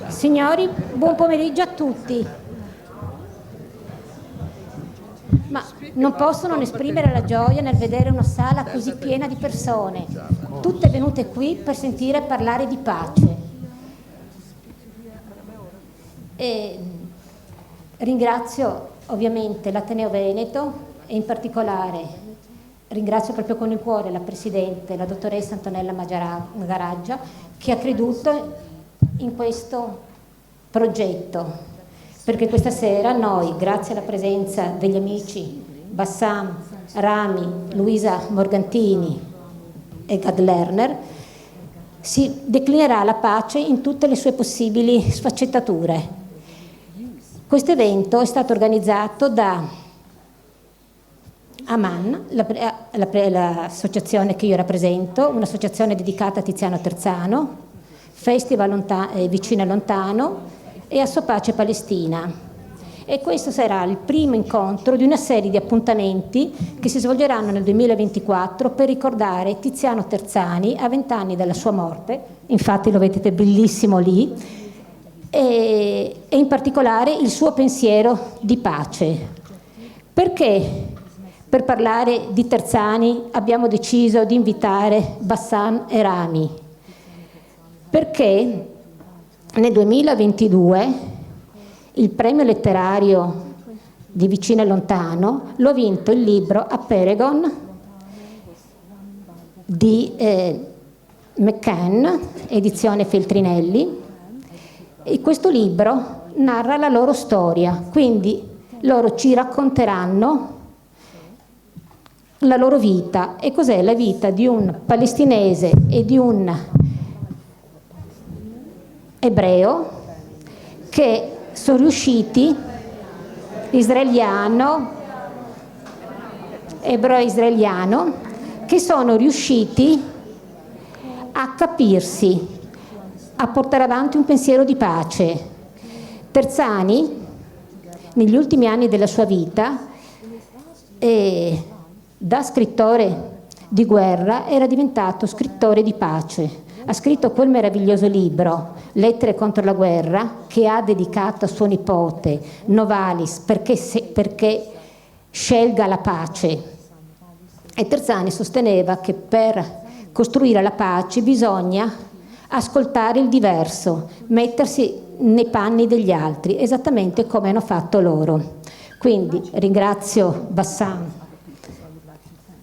Signori, buon pomeriggio a tutti. Ma non posso non esprimere la gioia nel vedere una sala così piena di persone, tutte venute qui per sentire parlare di pace. E ringrazio ovviamente l'Ateneo Veneto e in particolare ringrazio proprio con il cuore la Presidente, la dottoressa Antonella Magaraggia, che ha creduto in questo progetto, perché questa sera noi, grazie alla presenza degli amici Bassam, Rami, Luisa Morgantini e Gad Lerner, si declinerà la pace in tutte le sue possibili sfaccettature. Questo evento è stato organizzato da Aman, l'associazione che io rappresento, un'associazione dedicata a Tiziano Terzano, Festival Vicino e Lontano e a Sua Pace Palestina. E questo sarà il primo incontro di una serie di appuntamenti che si svolgeranno nel 2024 per ricordare Tiziano Terzani a 20 anni dalla sua morte, infatti lo vedete bellissimo lì, e in particolare il suo pensiero di pace. Perché per parlare di Terzani abbiamo deciso di invitare Bassam e Rami? Perché nel 2022 il premio letterario di Vicino e Lontano lo ha vinto il libro A Peregon di McCann, edizione Feltrinelli, e questo libro narra la loro storia, quindi loro ci racconteranno la loro vita e cos'è la vita di un palestinese e di un ebreo che sono riusciti, ebreo-israeliano, che sono riusciti a capirsi, a portare avanti un pensiero di pace. Terzani, negli ultimi anni della sua vita, da scrittore di guerra era diventato scrittore di pace. Ha scritto quel meraviglioso libro, Lettere contro la guerra, che ha dedicato a suo nipote Novalis perché scelga la pace. E Terzani sosteneva che per costruire la pace bisogna ascoltare il diverso, mettersi nei panni degli altri, esattamente come hanno fatto loro. Quindi ringrazio Bassam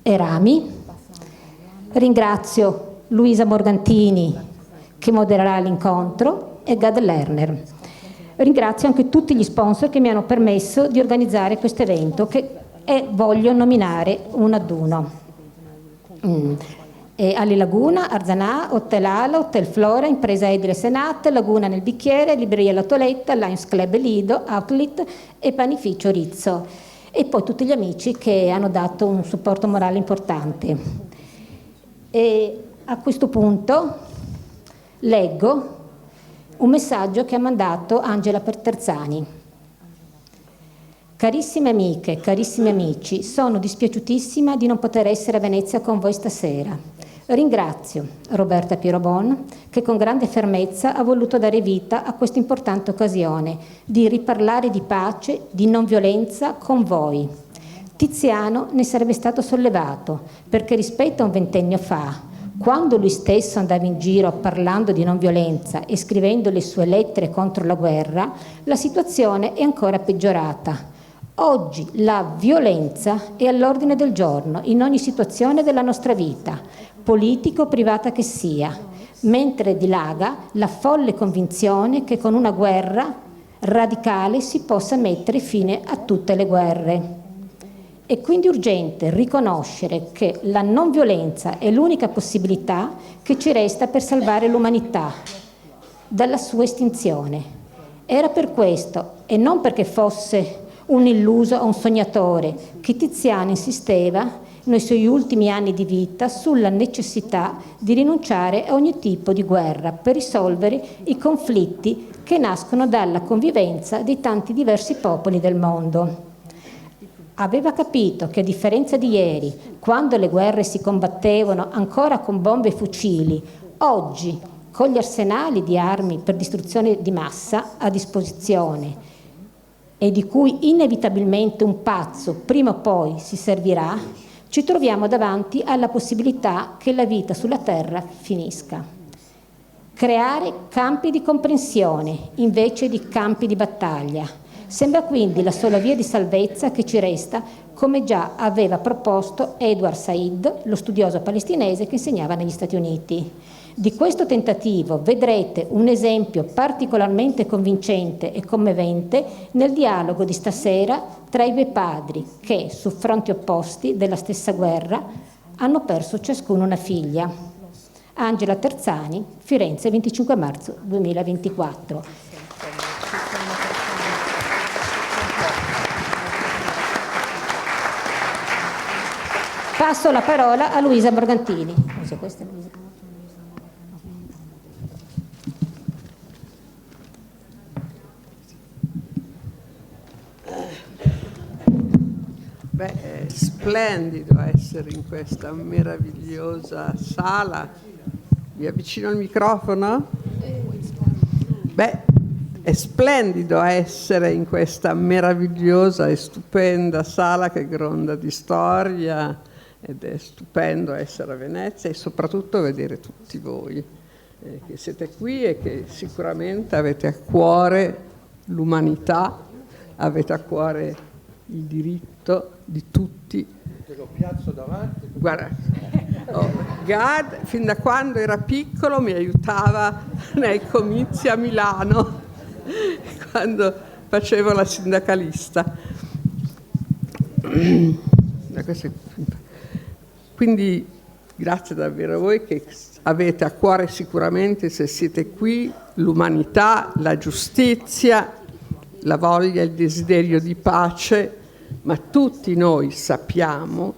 e Rami, ringrazio Luisa Morgantini che modererà l'incontro e Gad Lerner. Ringrazio anche tutti gli sponsor che mi hanno permesso di organizzare questo evento che voglio nominare uno ad uno. Ali Laguna, Arzanà, Hotel Ala, Hotel Flora, Impresa Edile Senat, Laguna nel Bicchiere, Libreria La Toletta, Lions Club Lido, Outlet e Panificio Rizzo. E poi tutti gli amici che hanno dato un supporto morale importante. E a questo punto leggo un messaggio che ha mandato Angela per Terzani. Carissime amiche, carissimi amici, sono dispiaciutissima di non poter essere a Venezia con voi stasera. Ringrazio Roberta Pierobon che con grande fermezza ha voluto dare vita a questa importante occasione di riparlare di pace, di non violenza con voi. Tiziano ne sarebbe stato sollevato perché rispetto a un ventennio fa, quando lui stesso andava in giro parlando di non violenza e scrivendo le sue lettere contro la guerra, la situazione è ancora peggiorata. Oggi la violenza è all'ordine del giorno in ogni situazione della nostra vita, politica o privata che sia, mentre dilaga la folle convinzione che con una guerra radicale si possa mettere fine a tutte le guerre. È quindi urgente riconoscere che la non violenza è l'unica possibilità che ci resta per salvare l'umanità dalla sua estinzione. Era per questo, e non perché fosse un illuso o un sognatore, che Tiziano insisteva nei suoi ultimi anni di vita sulla necessità di rinunciare a ogni tipo di guerra per risolvere i conflitti che nascono dalla convivenza di tanti diversi popoli del mondo. Aveva capito che, a differenza di ieri, quando le guerre si combattevano ancora con bombe e fucili, oggi, con gli arsenali di armi per distruzione di massa a disposizione e di cui inevitabilmente un pazzo prima o poi si servirà, ci troviamo davanti alla possibilità che la vita sulla Terra finisca. Creare campi di comprensione invece di campi di battaglia sembra quindi la sola via di salvezza che ci resta, come già aveva proposto Edward Said, lo studioso palestinese che insegnava negli Stati Uniti. Di questo tentativo vedrete un esempio particolarmente convincente e commovente nel dialogo di stasera tra i due padri che, su fronti opposti della stessa guerra, hanno perso ciascuno una figlia. Angela Terzani, Firenze, 25 marzo 2024. Passo la parola a Luisa Morgantini. Beh, è splendido essere in questa meravigliosa sala. Vi avvicino il microfono? Beh, è splendido essere in questa meravigliosa e stupenda sala che gronda di storia, ed è stupendo essere a Venezia e soprattutto vedere tutti voi che siete qui e che sicuramente avete a cuore l'umanità, avete a cuore il diritto di tutti. Te lo piazzo davanti. Guarda, Gad fin da quando era piccolo mi aiutava nei comizi a Milano quando facevo la sindacalista. Quindi grazie davvero a voi che avete a cuore sicuramente, se siete qui, l'umanità, la giustizia, la voglia, il desiderio di pace, ma tutti noi sappiamo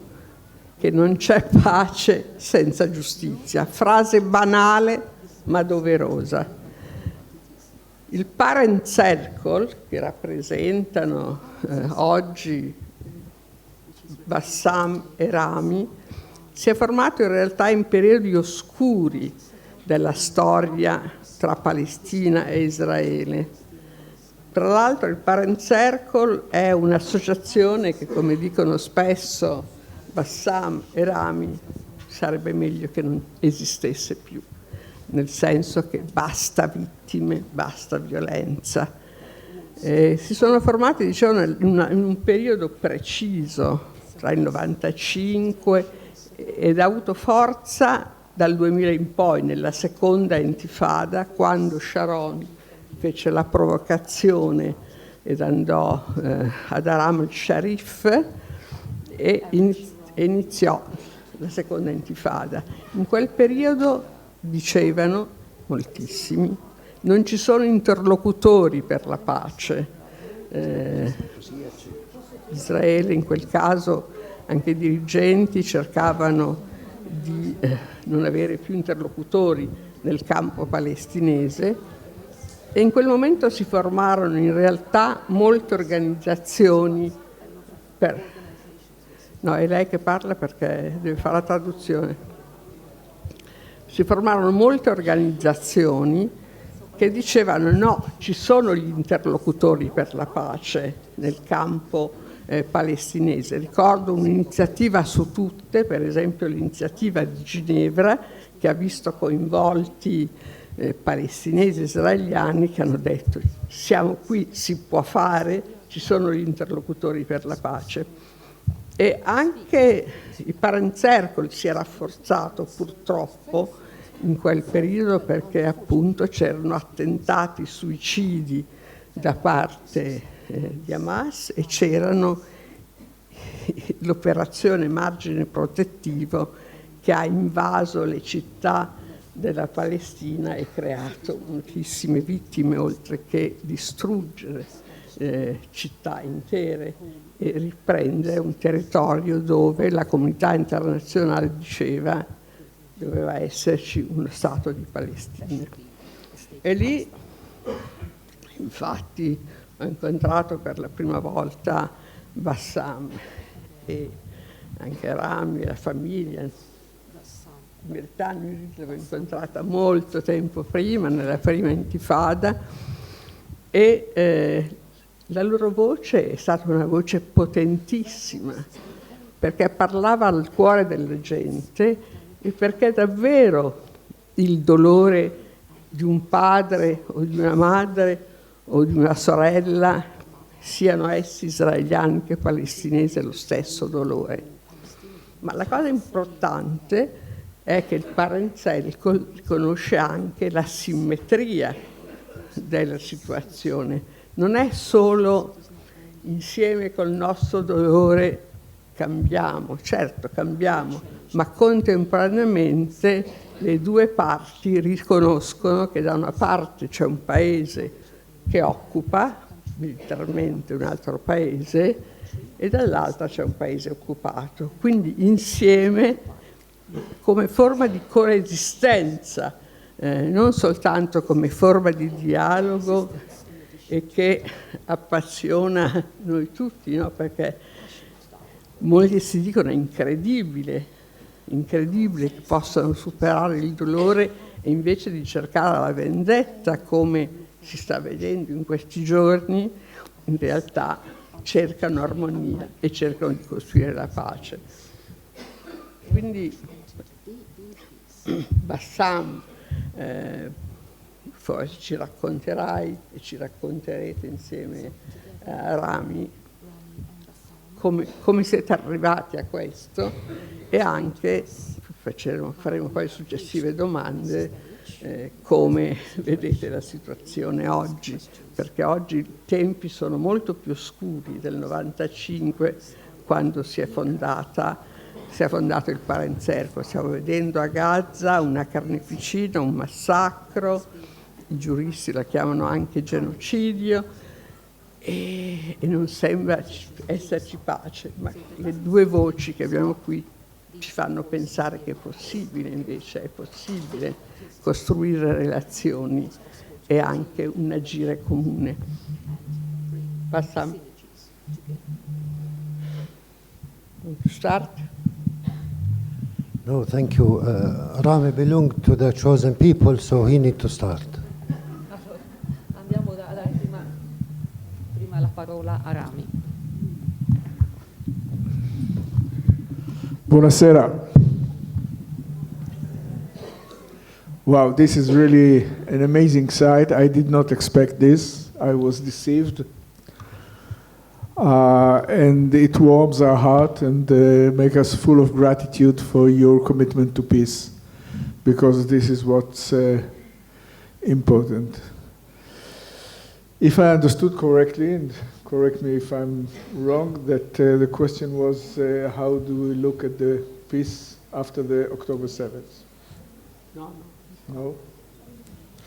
che non c'è pace senza giustizia. Frase banale ma doverosa. Il Parent Circle, che rappresentano oggi Bassam e Rami, si è formato in realtà in periodi oscuri della storia tra Palestina e Israele. Tra l'altro il Parent Circle è un'associazione che, come dicono spesso Bassam e Rami, sarebbe meglio che non esistesse più, nel senso che basta vittime, basta violenza. Si sono formati, diciamo, in un periodo preciso, tra il 95 ed ha avuto forza dal 2000 in poi, nella seconda intifada, quando Sharon fece la provocazione ed andò ad Aram al-Sharif e iniziò la seconda intifada. In quel periodo dicevano moltissimi: non ci sono interlocutori per la pace. Israele, in quel caso, anche i dirigenti cercavano di non avere più interlocutori nel campo palestinese, e in quel momento si formarono in realtà molte organizzazioni per... No, è lei che parla perché deve fare la traduzione. Si formarono molte organizzazioni che dicevano no, ci sono gli interlocutori per la pace nel campo palestinese. Ricordo un'iniziativa su tutte, per esempio l'iniziativa di Ginevra, che ha visto coinvolti palestinesi e israeliani che hanno detto siamo qui, si può fare, ci sono gli interlocutori per la pace. E anche il Parent Circle si è rafforzato purtroppo in quel periodo, perché appunto c'erano attentati suicidi da parte di Hamas e c'erano l'operazione Margine Protettivo che ha invaso le città della Palestina e creato moltissime vittime, oltre che distruggere città intere e riprendere un territorio dove la comunità internazionale diceva doveva esserci uno Stato di Palestina. E lì, infatti, ho incontrato per la prima volta Bassam e anche Rami e la famiglia. In verità l'avevo incontrata molto tempo prima, nella prima intifada, e la loro voce è stata una voce potentissima, perché parlava al cuore della gente e perché davvero il dolore di un padre o di una madre o di una sorella, siano essi israeliani che palestinesi, è lo stesso dolore. Ma la cosa importante è che il Parenzelco riconosce anche la simmetria della situazione. Non è solo insieme col nostro dolore cambiamo, certo cambiamo, ma contemporaneamente le due parti riconoscono che da una parte c'è un paese che occupa militarmente un altro paese e dall'altra c'è un paese occupato. Quindi insieme, come forma di coesistenza, non soltanto come forma di dialogo e che appassiona noi tutti, no? Perché molti si dicono è incredibile che possano superare il dolore e invece di cercare la vendetta, come si sta vedendo in questi giorni, in realtà cercano armonia e cercano di costruire la pace. Quindi Bassam, forse ci racconterai e ci racconterete insieme a Rami come siete arrivati a questo, e anche faremo poi successive domande come vedete la situazione oggi, perché oggi i tempi sono molto più scuri del 95, quando si è fondato il Parenzelco. Stiamo vedendo a Gaza una carneficina, un massacro, i giuristi la chiamano anche genocidio, e non sembra esserci pace, ma le due voci che abbiamo qui ci fanno pensare che è possibile, invece è possibile costruire relazioni e anche un agire comune. Bassam. Want to start? No, thank you. Rami belonged to the chosen people, so he need to start. Andiamo a dare prima la parola a Rami. Buonasera. Wow, this is really an amazing sight. I did not expect this. I was deceived. And it warms our heart and makes us full of gratitude for your commitment to peace, because this is what's important. If I understood correctly, and correct me if I'm wrong, that the question was how do we look at the peace after the October 7th? No. No?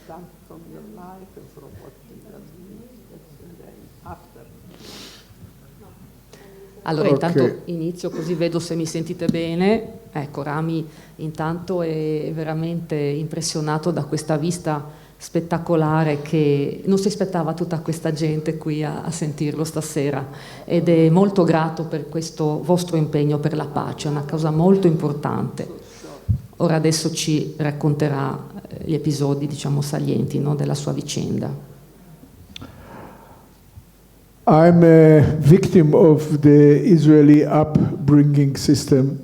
Start from your life and from what you have been, and then after. Allora, Okay. intanto inizio così vedo se mi sentite bene. Ecco, Rami intanto è veramente impressionato da questa vista spettacolare, che non si aspettava tutta questa gente qui a sentirlo stasera, ed è molto grato per questo vostro impegno per la pace, è una cosa molto importante. Ora adesso ci racconterà gli episodi, diciamo, salienti, no, della sua vicenda. I'm a victim of the Israeli upbringing system.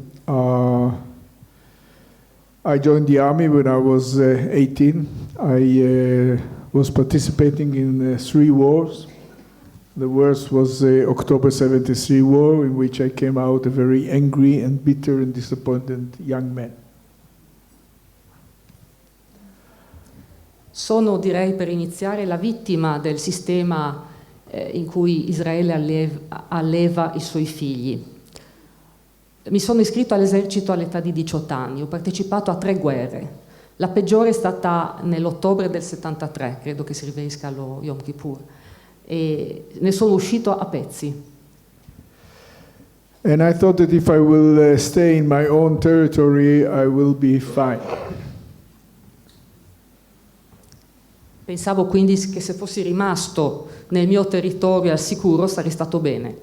I joined the army when I was 18. I was participating in 3 wars. The worst was the October 73 war, in which I came out a very angry and bitter and disappointed young man. Sono, direi, per iniziare, la vittima del sistema in cui Israele alleva i suoi figli. Mi sono iscritto all'esercito all'età di 18 anni, ho partecipato a 3 guerre. La peggiore è stata nell'ottobre del 73, credo che si riferisca allo Yom Kippur, e ne sono uscito a pezzi. And I thought that if I will stay in my own territory, I will be fine. Pensavo quindi che se fossi rimasto nel mio territorio al sicuro sarei stato bene.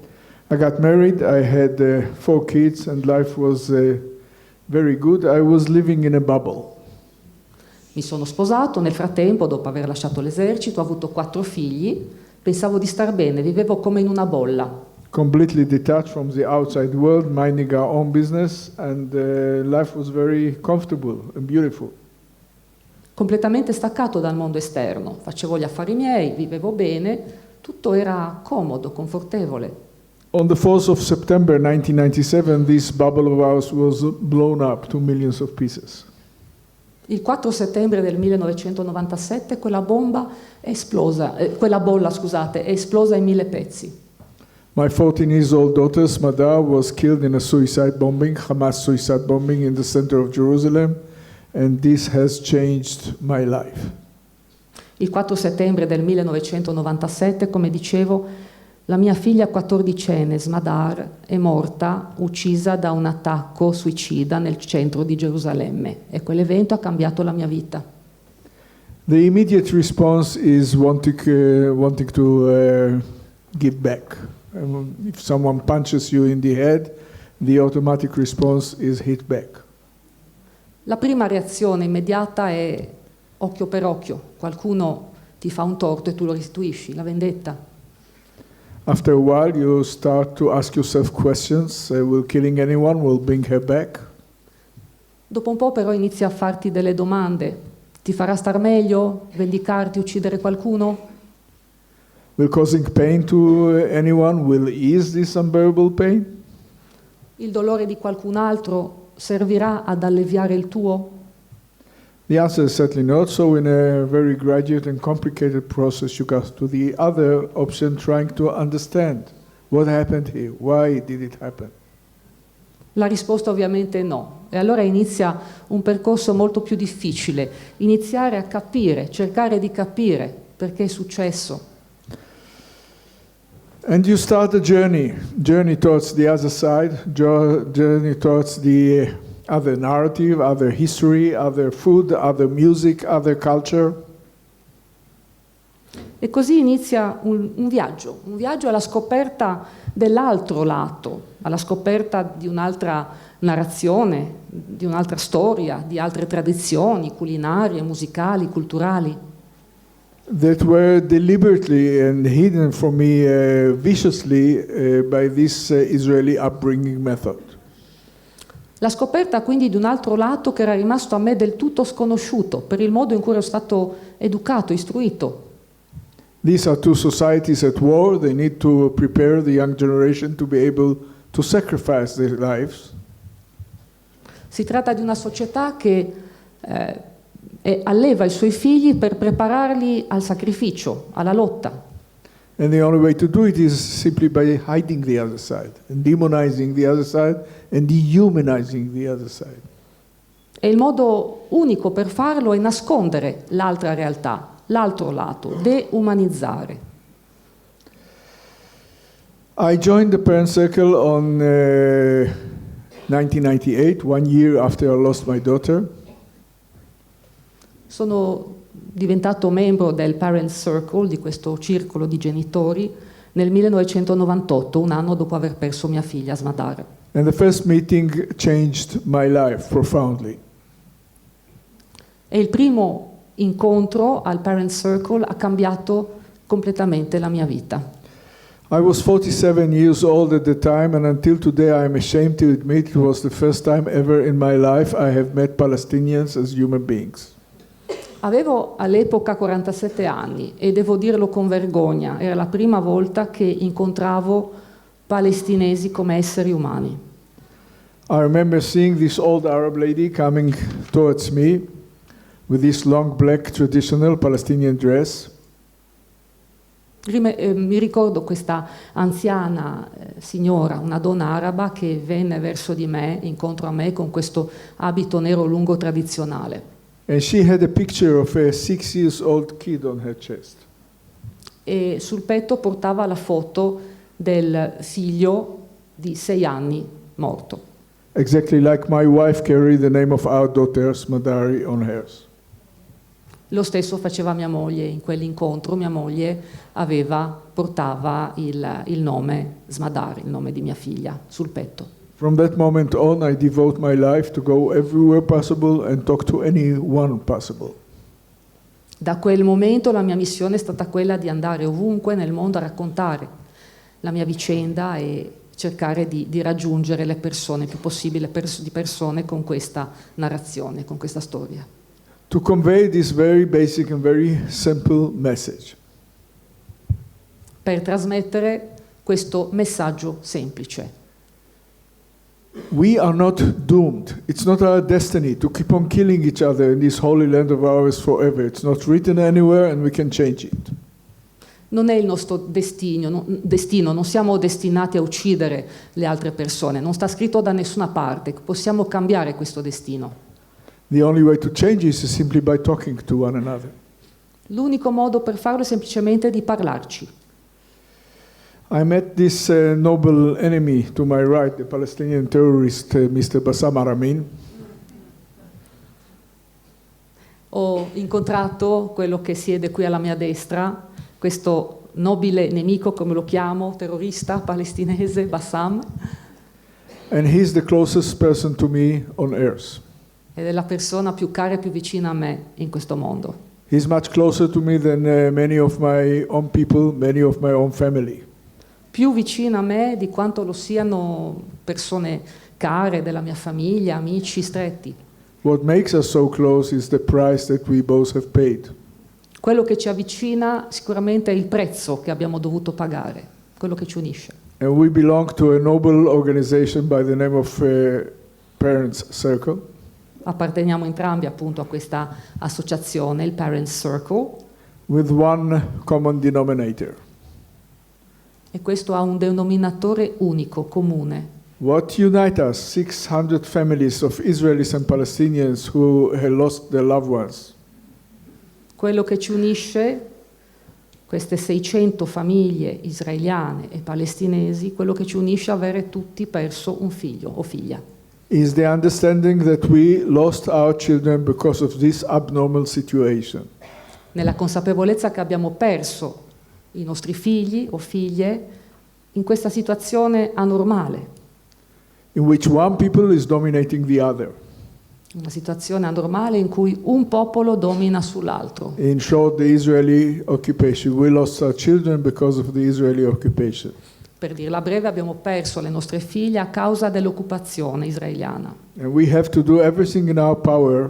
I got married, I had 4 kids, and life was very good. I was living in a bubble. Mi sono sposato, nel frattempo, dopo aver lasciato l'esercito, ho avuto 4 figli, pensavo di star bene, vivevo come in una bolla. Completely detached from the outside world, minding our own business, and life was very comfortable and beautiful. Completamente staccato dal mondo esterno, facevo gli affari miei, vivevo bene, tutto era comodo, confortevole. On the 4th of September 1997, this bubble of ours was blown up to millions of pieces. Il 4 settembre del 1997 quella bolla è esplosa in 1000 pezzi. My 14-year-old daughter, Smadar, was killed in a suicide bombing, Hamas suicide bombing in the center of Jerusalem, and this has changed my life. Il 4 settembre del 1997, come dicevo, la mia figlia 14enne, Smadar, è morta, uccisa da un attacco suicida nel centro di Gerusalemme, e quell'evento ha cambiato la mia vita. The immediate response is wanting to give back. If someone punches you in the head, the automatic response is hit back. La prima reazione immediata è occhio per occhio. Qualcuno ti fa un torto e tu lo restituisci, la vendetta. After a while, you start to ask yourself questions. Will killing anyone will bring her back? Dopo un po' però inizi a farti delle domande. Ti farà star meglio vendicarti, uccidere qualcuno? Will causing pain to anyone will ease this unbearable pain? Il dolore di qualcun altro servirà ad alleviare il tuo? The answer is certainly not. So in a very gradual and complicated process, you got to the other option, trying to understand what happened here, why did it happen? La risposta ovviamente è no. E allora inizia un percorso molto più difficile, iniziare a capire, cercare di capire perché è successo. And you start a journey towards the other side, journey towards the other narrative, other history, other food, other music, other culture. E così inizia un viaggio alla scoperta dell'altro lato, alla scoperta di un'altra narrazione, di un'altra storia, di altre tradizioni culinarie, musicali, culturali. That were deliberately and hidden from me viciously by this Israeli upbringing method. La scoperta quindi di un altro lato che era rimasto a me del tutto sconosciuto per il modo in cui ero stato educato, istruito. These are two societies at war. They need to prepare the young generation to be able to sacrifice their lives. Si tratta di una società che alleva i suoi figli per prepararli al sacrificio, alla lotta. And the only way to do it is simply by hiding the other side, and demonizing the other side, and dehumanizing the other side. E il modo unico per farlo è nascondere l'altra realtà, l'altro lato, deumanizzare. I joined the Parent Circle on 1998, 1 year after I lost my daughter. Sono diventato membro del Parent Circle, di questo circolo di genitori, nel 1998, un anno dopo aver perso mia figlia Smadar. And the first meeting changed my life profoundly. E il primo incontro al Parent Circle ha cambiato completamente la mia vita. I was 47 years old at the time, and until today I am ashamed to admit it was the first time ever in my life I have met Palestinians as human beings. Avevo all'epoca 47 anni e devo dirlo con vergogna, era la prima volta che incontravo palestinesi come esseri umani. I remember seeing this old Arab lady coming towards me with this long black traditional Palestinian dress. Mi ricordo questa anziana signora, una donna araba che venne verso di me, incontro a me, con questo abito nero lungo tradizionale. And she had a picture of a 6-year-old kid on her chest. E sul petto portava la foto del figlio di 6 anni morto. Exactly like my wife carried the name of our daughter Smadari on hers. Lo stesso faceva mia moglie in quell'incontro. Mia moglie portava il nome Smadari, il nome di mia figlia, sul petto. From that moment on, I devote my life to go everywhere possible and talk to anyone possible. Da quel momento la mia missione è stata quella di andare ovunque nel mondo a raccontare la mia vicenda e cercare di raggiungere le persone, il più possibile di persone con questa narrazione, con questa storia. To convey this very basic and very simple message. Per trasmettere questo messaggio semplice. We are not doomed. It's not our destiny to keep on killing each other in this holy land of ours forever. It's not written anywhere and we can change it. Non è il nostro destino, non siamo destinati a uccidere le altre persone, non sta scritto da nessuna parte, possiamo cambiare questo destino. The only way to change it is simply by talking to one another. L'unico modo per farlo è semplicemente di parlarci. I met this noble enemy to my right, the Palestinian terrorist Mr. Bassam Aramin. Ho incontrato quello che siede qui alla mia destra, questo nobile nemico, come lo chiamo, terrorista palestinese, Bassam. And he's the closest person to me on earth. Ed è la persona più cara e più vicina a me in questo mondo. He's much closer to me than many of my own people, many of my own family. Più vicina a me di quanto lo siano persone care della mia famiglia, amici stretti. What makes us so close is the price that we both have paid. Quello che ci avvicina sicuramente è il prezzo che abbiamo dovuto pagare, quello che ci unisce. And we belong to a noble organization by the name of Parents Circle. Apparteniamo entrambi appunto a questa associazione, il Parents Circle. With one common denominator. E questo ha un denominatore unico, comune. What unites us, 600 families of Israelis and Palestinians who have lost their loved ones. Quello che ci unisce, queste 600 famiglie israeliane e palestinesi, quello che ci unisce è avere tutti perso un figlio o figlia. Is the understanding that we lost our children because of this abnormal situation. Nella consapevolezza che abbiamo perso i nostri figli o figlie in questa situazione anormale. In which one people is dominating the other. Una situazione anormale in cui un popolo domina sull'altro. In short, the Israeli occupation. We lost our children because of the Israeli occupation. Per dirla breve, abbiamo perso le nostre figlie a causa dell'occupazione israeliana. And we have to do everything in our power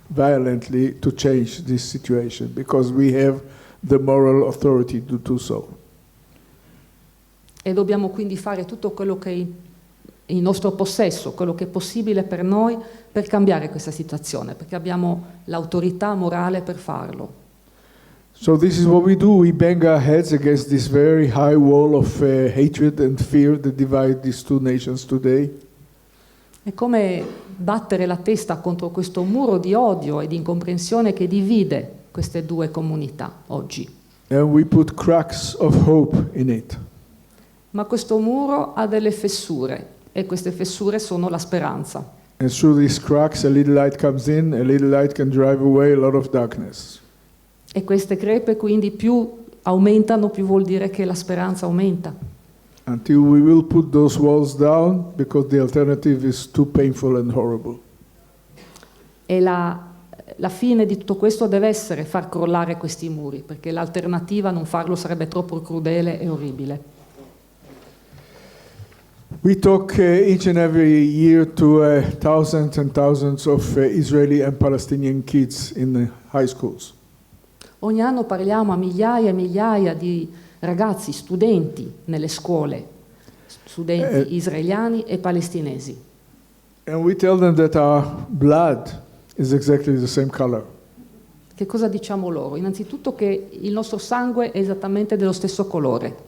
violently to change this situation because we have the moral authority to do so. E dobbiamo quindi fare tutto quello che è in nostro possesso, quello che è possibile per noi per cambiare questa situazione, perché abbiamo l'autorità morale per farlo. So this is what we do. We bang our heads against this very high wall of hatred and fear that divide these two nations today. È come battere la testa contro questo muro di odio e di incomprensione che divide queste due comunità oggi. And we put cracks of hope in it. Ma questo muro ha delle fessure e queste fessure sono la speranza. And through these cracks a little light comes in, a little light can drive away a lot of darkness. E queste crepe quindi più aumentano, più vuol dire che la speranza aumenta. Until we will put those walls down because the alternative is too painful and horrible. E la fine di tutto questo deve essere far crollare questi muri, perché l'alternativa a non farlo sarebbe troppo crudele e orribile. We talk each and every year to thousands and thousands of Israeli and Palestinian kids in the high schools. Ogni anno parliamo a migliaia e migliaia di ragazzi, studenti nelle scuole, studenti israeliani e palestinesi. And we tell them that our blood is exactly the same color. Che cosa diciamo loro? Innanzitutto che il nostro sangue è esattamente dello stesso colore.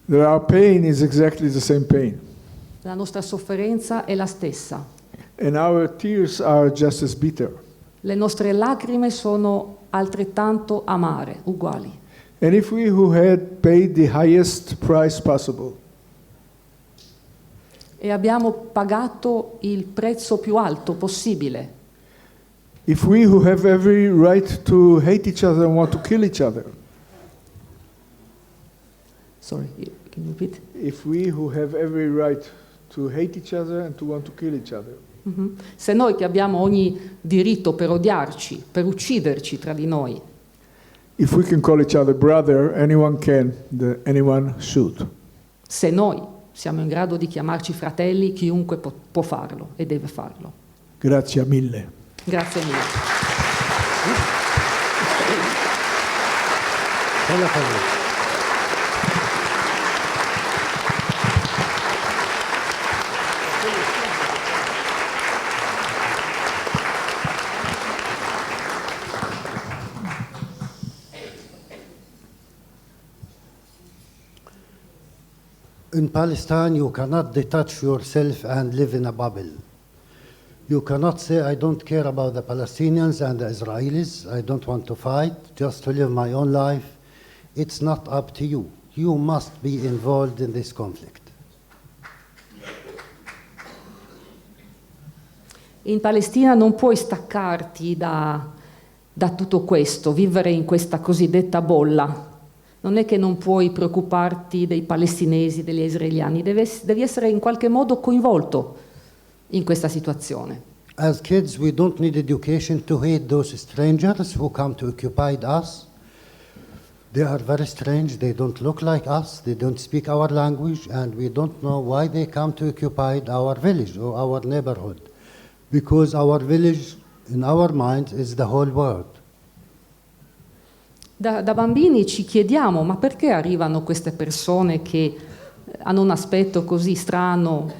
That our pain is exactly the same pain. La nostra sofferenza è la stessa. And our tears are just as bitter. Le nostre lacrime sono altrettanto amare, uguali. And if we who had paid the highest price possible, E abbiamo pagato il prezzo più alto possibile. if we who have every right to hate each other and want to kill each other, Sorry, can you repeat? if we who have every right to hate each other and to want to kill each other, Mhm. Se noi che abbiamo ogni diritto per odiarci, per ucciderci tra di noi, if we can call each other brother, anyone can, anyone should. se noi siamo in grado di chiamarci fratelli, chiunque può farlo e deve farlo. Grazie mille. Grazie mille. Quella cosa. In Palestine, you cannot detach yourself and live in a bubble. You cannot say, I don't care about the Palestinians and the Israelis, I don't want to fight, just to live my own life. It's not up to you. You must be involved in this conflict. In Palestina non puoi staccarti da tutto questo, vivere in questa cosiddetta bolla. Non è che non puoi preoccuparti dei palestinesi, degli israeliani, devi essere in qualche modo coinvolto in questa situazione. As kids, we don't need education to hate those strangers who come to occupy us. They are very strange, they don't look like us, they don't speak our language, and we don't know why they come to occupy our village or our neighborhood. Because our village, in our minds, is the whole world. Da bambini ci chiediamo, ma perché arrivano queste persone che hanno un aspetto così strano,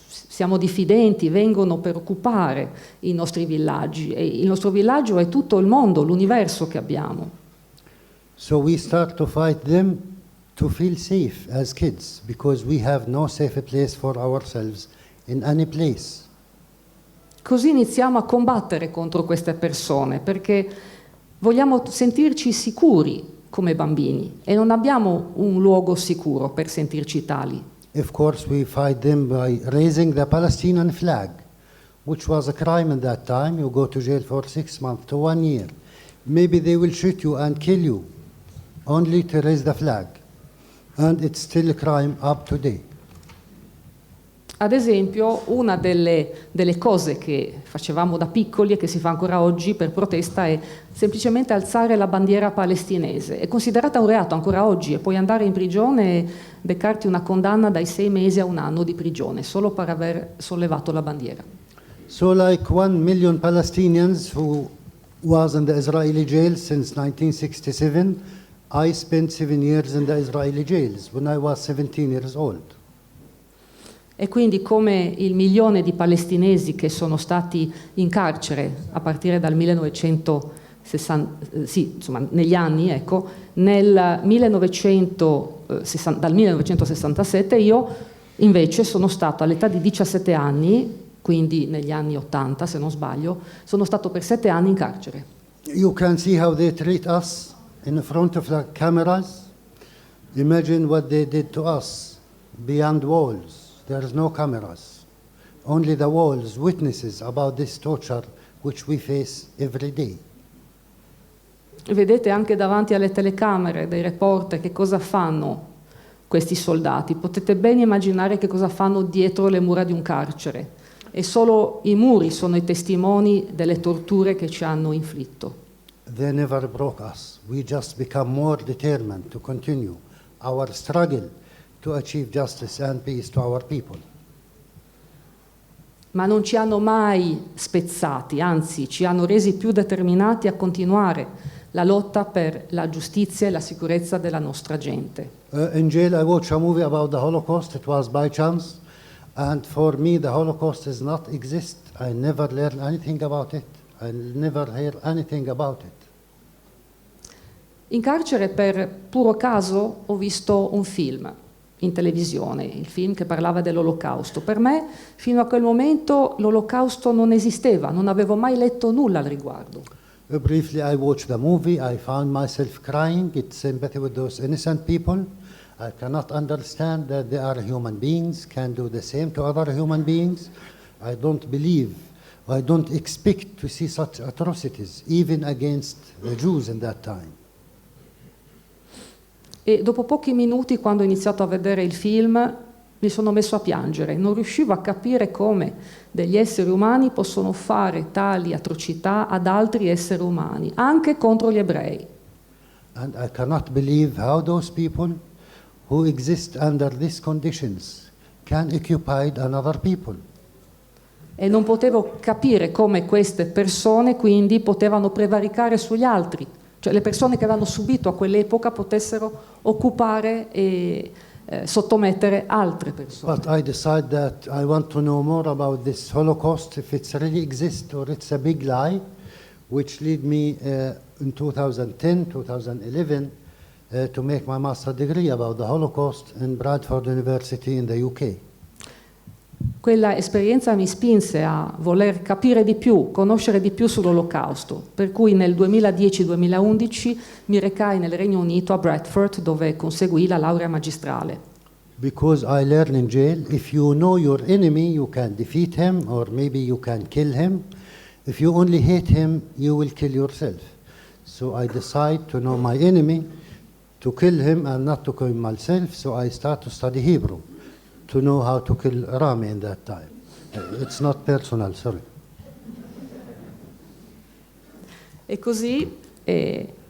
siamo diffidenti, vengono per occupare i nostri villaggi, e il nostro villaggio è tutto il mondo, l'universo che abbiamo. So we start to fight them to feel safe as kids, because we have no safe place for ourselves in any place. Così iniziamo a combattere contro queste persone, perché vogliamo sentirci sicuri come bambini e non abbiamo un luogo sicuro per sentirci tali. Of course, we fight them by raising the Palestinian flag, which was a crime at that time. You go to jail for 6 months to 1 year. Maybe they will shoot you and kill you only to raise the flag. And it's still a crime up to date. Ad esempio, una delle cose che facevamo da piccoli e che si fa ancora oggi per protesta è semplicemente alzare la bandiera palestinese. È considerata un reato ancora oggi e puoi andare in prigione e beccarti una condanna dai 6 mesi a 1 anno di prigione solo per aver sollevato la bandiera. So like 1 million Palestinians who was in the Israeli jail since 1967, I spent 7 years in the Israeli jails when I was 17 years old. E quindi come il milione di palestinesi che sono stati in carcere a partire dal 1960, sì, insomma, negli anni, ecco, dal 1967 io invece sono stato all'età di 17 anni, quindi negli anni 80 se non sbaglio, sono stato per 7 anni in carcere. You can see how they treat us in front of the cameras. Imagine what they did to us beyond walls. There is no cameras, only the walls, witnesses about this torture which we face every day. Vedete anche davanti alle telecamere dei reporter che cosa fanno questi soldati. Potete ben immaginare che cosa fanno dietro le mura di un carcere. E solo i muri sono i testimoni delle torture che ci hanno inflitto. They never broke us. We just become more determined to continue our struggle to achieve justice and peace to our people. Ma non ci hanno mai spezzati, anzi ci hanno resi più determinati a continuare la lotta per la giustizia e la sicurezza della nostra gente. In jail I watched a movie about the Holocaust. It was by chance, and for me the Holocaust does not exist. I never learned anything about it. I never heard anything about it. In carcere per puro caso ho visto un film in televisione, il film che parlava dell'Olocausto. Per me, fino a quel momento, l'Olocausto non esisteva, non avevo mai letto nulla al riguardo. Briefly, I watched the movie. I found myself crying. It's sympathy with those innocent people. I cannot understand that they are human beings, can do the same to other human beings. I don't believe, I don't expect to see such atrocities, even against the Jews in that time. E dopo pochi minuti, quando ho iniziato a vedere il film, mi sono messo a piangere. Non riuscivo a capire come degli esseri umani possono fare tali atrocità ad altri esseri umani, anche contro gli ebrei. And I cannot believe how those people who exist under these conditions can occupy another people. E non potevo capire come queste persone quindi potevano prevaricare sugli altri, cioè le persone che avevano subito a quell'epoca potessero occupare e sottomettere altre persone. But I decide that I want to know more about this Holocaust, if it really exists or it's a big lie, which led me in 2010, 2011 to make my master degree about the Holocaust in Bradford University in the UK. Quella esperienza mi spinse a voler capire di più, conoscere di più sull'Olocausto, per cui nel 2010-2011 mi recai nel Regno Unito a Bradford, dove conseguì la laurea magistrale. Because I learned in jail, if you know your enemy, you can defeat him or maybe you can kill him. If you only hate him, you will kill yourself. So I decide to know my enemy, to kill him and not to kill myself, so I start to study Hebrew, to know how to kill Rami in that time. It's not personal, sorry. E così,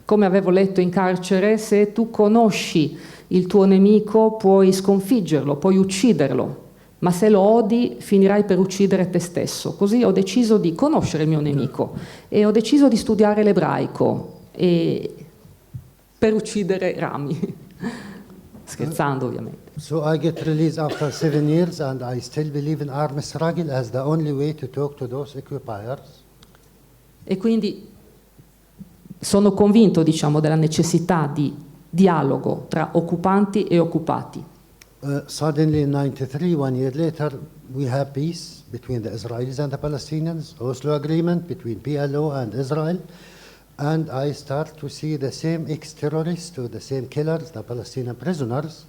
come avevo letto in carcere, se tu conosci il tuo nemico puoi sconfiggerlo, puoi ucciderlo, ma se lo odi finirai per uccidere te stesso. Così ho deciso di conoscere il mio nemico e ho deciso di studiare l'ebraico per uccidere Rami, scherzando ovviamente. So I get released after 7 years and I still believe in armed struggle as the only way to talk to those occupiers. E quindi sono convinto, diciamo, della necessità di dialogo tra occupanti e occupati. Suddenly in 93, 1 year later, we have peace between the Israelis and the Palestinians, Oslo agreement between PLO and Israel, and I start to see the same ex-terrorists or the same killers, the Palestinian prisoners.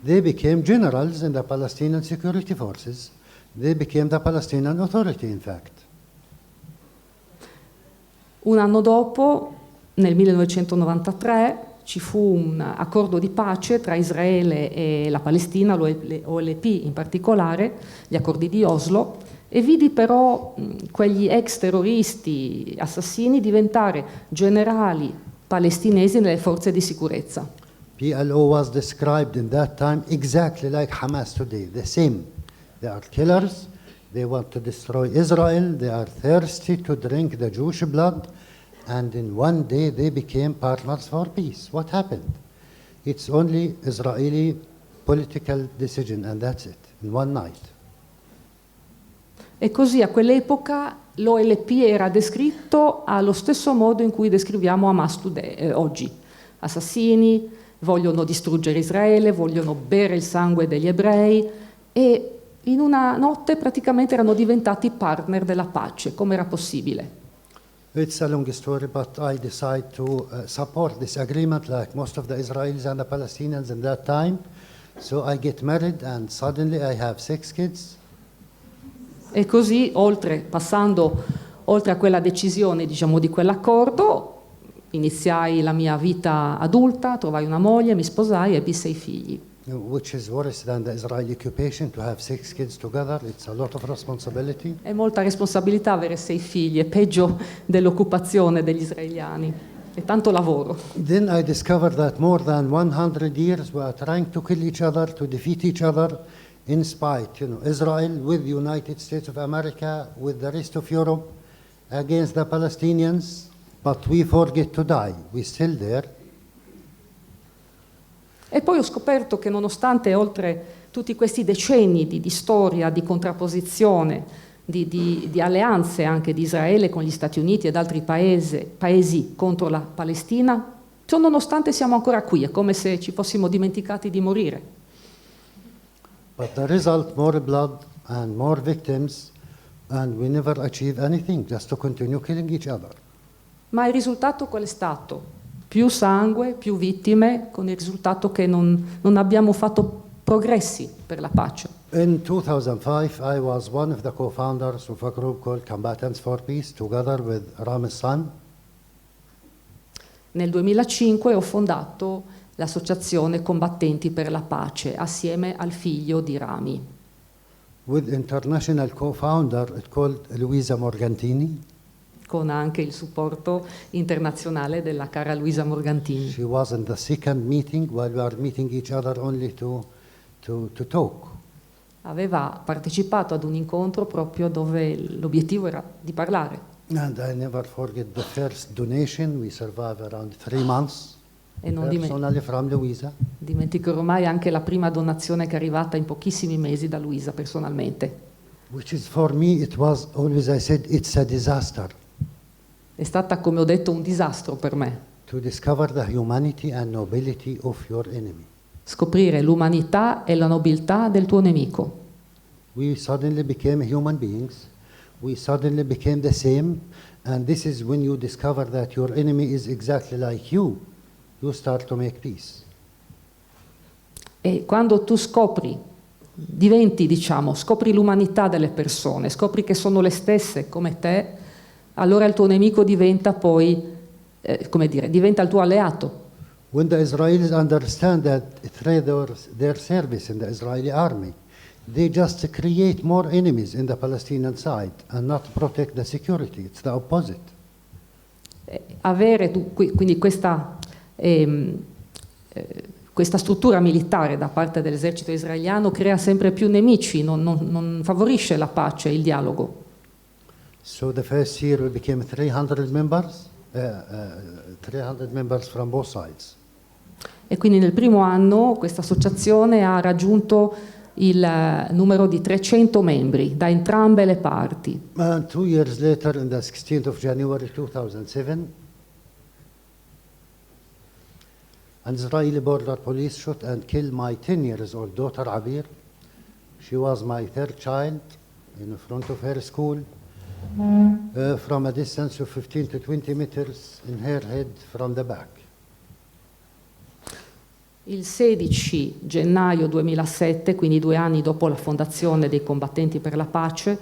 They became generals in the Palestinian security forces. They became the Palestinian Authority, in fact. Un anno dopo, nel 1993, ci fu un accordo di pace tra Israele e la Palestina, l'OLP in particolare, gli accordi di Oslo, e vidi però quegli ex terroristi assassini diventare generali palestinesi nelle forze di sicurezza. PLO was described in that time exactly like Hamas today, the same. They are killers, they want to destroy Israel, they are thirsty to drink the Jewish blood, and in one day they became partners for peace. What happened? It's only Israeli political decision, and that's it, in one night. E così a quell'epoca l'OLP era descritto allo stesso modo in cui descriviamo Hamas oggi. Assassini, vogliono distruggere Israele, vogliono bere il sangue degli ebrei e in una notte praticamente erano diventati partner della pace. Come era possibile? It's a long story, but I decide to support this agreement like most of the Israelis and the Palestinians in that time. So I get married and suddenly I have 6 kids. E così, passando oltre a quella decisione, diciamo, di quell'accordo, iniziai la mia vita adulta, trovai una moglie, mi sposai e ebbi 6 figli. Which is worse than the Israeli occupation, to have 6 kids together. It's a lot of responsibility. È molta responsabilità avere 6 figli, è peggio dell'occupazione degli israeliani, è tanto lavoro. Then I discovered that more than 100 years we are trying to kill each other, to defeat each other, in spite, Israel with the United States of America, with the rest of Europe, against the Palestinians, but we forget to die. We're still there. E poi ho scoperto che nonostante oltre tutti questi decenni di storia, di contrapposizione, di alleanze anche di Israele con gli Stati Uniti ed altri paesi contro la Palestina, nonostante siamo ancora qui, è come se ci fossimo dimenticati di morire. But the result, more blood and more victims, and we never achieve anything, just to continue killing each other. Ma il risultato qual è stato? Più sangue, più vittime, con il risultato che non abbiamo fatto progressi per la pace. In 2005, I was one of the co-founders of a group called Combatants for Peace, together with Ram's son. Nel 2005 ho fondato l'associazione Combattenti per la Pace, assieme al figlio di Rami. With international co-founder called Luisa Morgantini. Con anche il supporto internazionale della cara Luisa Morgantini. She was in the second meeting while we were meeting each other only to talk. Aveva partecipato ad un incontro proprio dove l'obiettivo era di parlare. And I never forget the first donation. We survived around 3 months. E non Personally from Luisa. dimenticherò mai anche la prima donazione che è arrivata in pochissimi mesi da Luisa personalmente. Which is for me, it was always, I said, it's a disaster. È stata, come ho detto, un disastro per me. To discover the humanity and nobility of your enemy. Scoprire l'umanità e la nobiltà del tuo nemico. We suddenly became human beings. We suddenly became the same. And this is when you discover that your enemy is exactly like you start to make peace. E quando tu scopri l'umanità delle persone, scopri che sono le stesse come te, allora il tuo nemico diventa poi, diventa il tuo alleato. When the Israelis understand that through their service in the Israeli army, they just create more enemies in the Palestinian side and not protect the security. It's the opposite. Avere quindi questa struttura militare da parte dell'esercito israeliano crea sempre più nemici, non favorisce la pace e il dialogo. So the first year we became 300 members, 300 members from both sides. E quindi nel primo anno questa associazione ha raggiunto il numero di 300 membri da entrambe le parti. And 2 years later, on the 16th of January 2007, an Israeli border police shot and killed my 10 years old daughter Abir. She was my third child in front of her school, from a distance of 15 to 20 meters in her head from the back. Il 16 gennaio 2007, quindi 2 anni dopo la fondazione dei Combattenti per la Pace,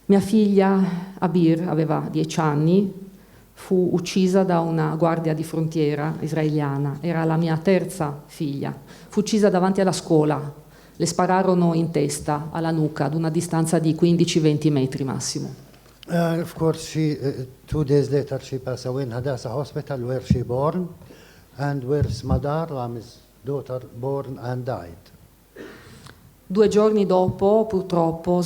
mia figlia Abir, aveva 10 anni, fu uccisa da una guardia di frontiera israeliana. Era la mia terza figlia. Fu uccisa davanti alla scuola. Le spararono in testa, alla nuca, ad una distanza di 15-20 metri massimo. Of course, 2 days later she passed away in Hadassah Hospital where she born. And where Smadar, Ram's daughter, born and died. 2 giorni dopo, purtroppo,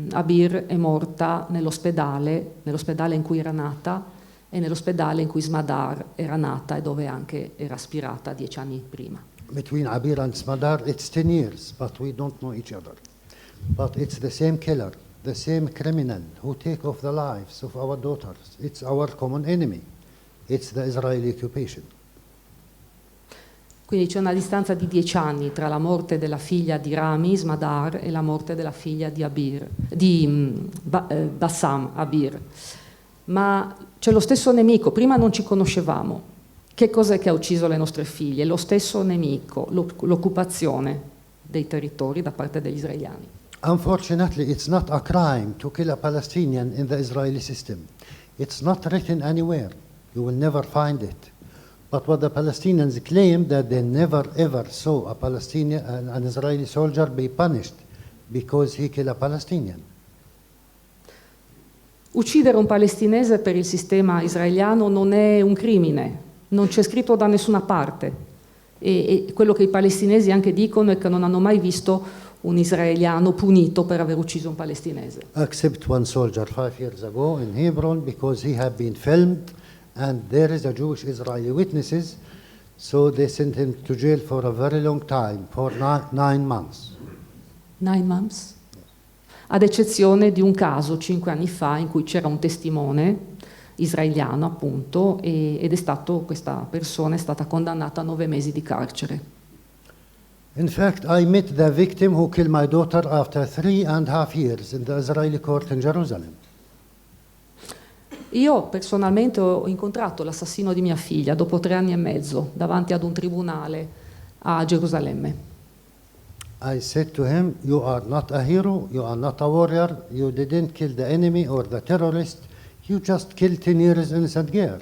Abir è morta nell'ospedale in cui era nata e nell'ospedale in cui Smadar era nata e dove anche era aspirata 10 anni prima. Between Abir and Smadar, it's 10 years, but we don't know each other. But it's the same killer, the same criminal who take off the lives of our daughters. It's our common enemy. It's the Israeli occupation. Quindi c'è una distanza di 10 anni tra la morte della figlia di Rami, Smadar, e la morte della figlia di Bassam, Abir. Ma c'è lo stesso nemico, prima non ci conoscevamo. Che cos'è che ha ucciso le nostre figlie? Lo stesso nemico, l'occupazione dei territori da parte degli israeliani. Unfortunately, it's not a crime to kill a Palestinian in the Israeli system. It's not written anywhere. You will never find it. But what the Palestinians claim that they never ever saw a Palestinian, an Israeli soldier be punished because he killed a Palestinian. Uccidere un palestinese per il sistema israeliano non è un crimine, non c'è scritto da nessuna parte. E quello che i palestinesi anche dicono è che non hanno mai visto un israeliano punito per aver ucciso un palestinese. Except one soldier 5 years ago in Hebron because he had been filmed. And there is a Jewish Israeli witnesses, so they sent him to jail for a very long time, for 9 months. 9 months? Ad eccezione di un caso 5 anni fa in cui c'era un testimone israeliano, appunto, questa persona è stata condannata a 9 mesi di carcere. In fact, I met the victim who killed my daughter after 3.5 years in the Israeli court in Jerusalem. Io personalmente ho incontrato l'assassino di mia figlia dopo 3 anni e mezzo davanti ad un tribunale a Gerusalemme. I said to him, you are not a hero, you are not a warrior, you didn't kill the enemy or the terrorist, you just killed 10 years innocent girl.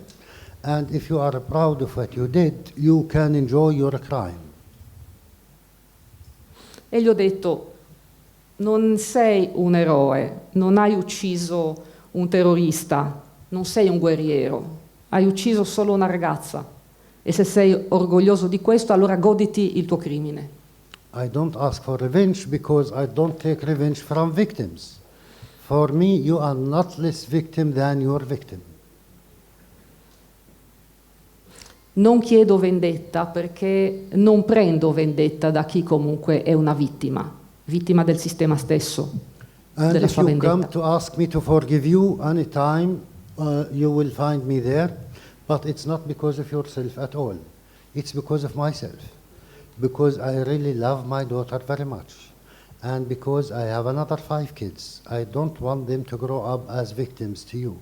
And if you are proud of what you did, you can enjoy your crime. E gli ho detto, non sei un eroe, non hai ucciso un terrorista, non sei un guerriero, hai ucciso solo una ragazza e se sei orgoglioso di questo allora goditi il tuo crimine. I don't ask for revenge because I don't take revenge from victims. For me, you are not less victim than your victim. Non chiedo vendetta perché non prendo vendetta da chi comunque è una vittima del sistema stesso, And della if sua you come vendetta. to ask me to forgive you anytime, you will find me there. But it's not because of yourself at all. It's because of myself. Because I really love my daughter very much. And because I have another 5 kids. I don't want them to grow up as victims to you.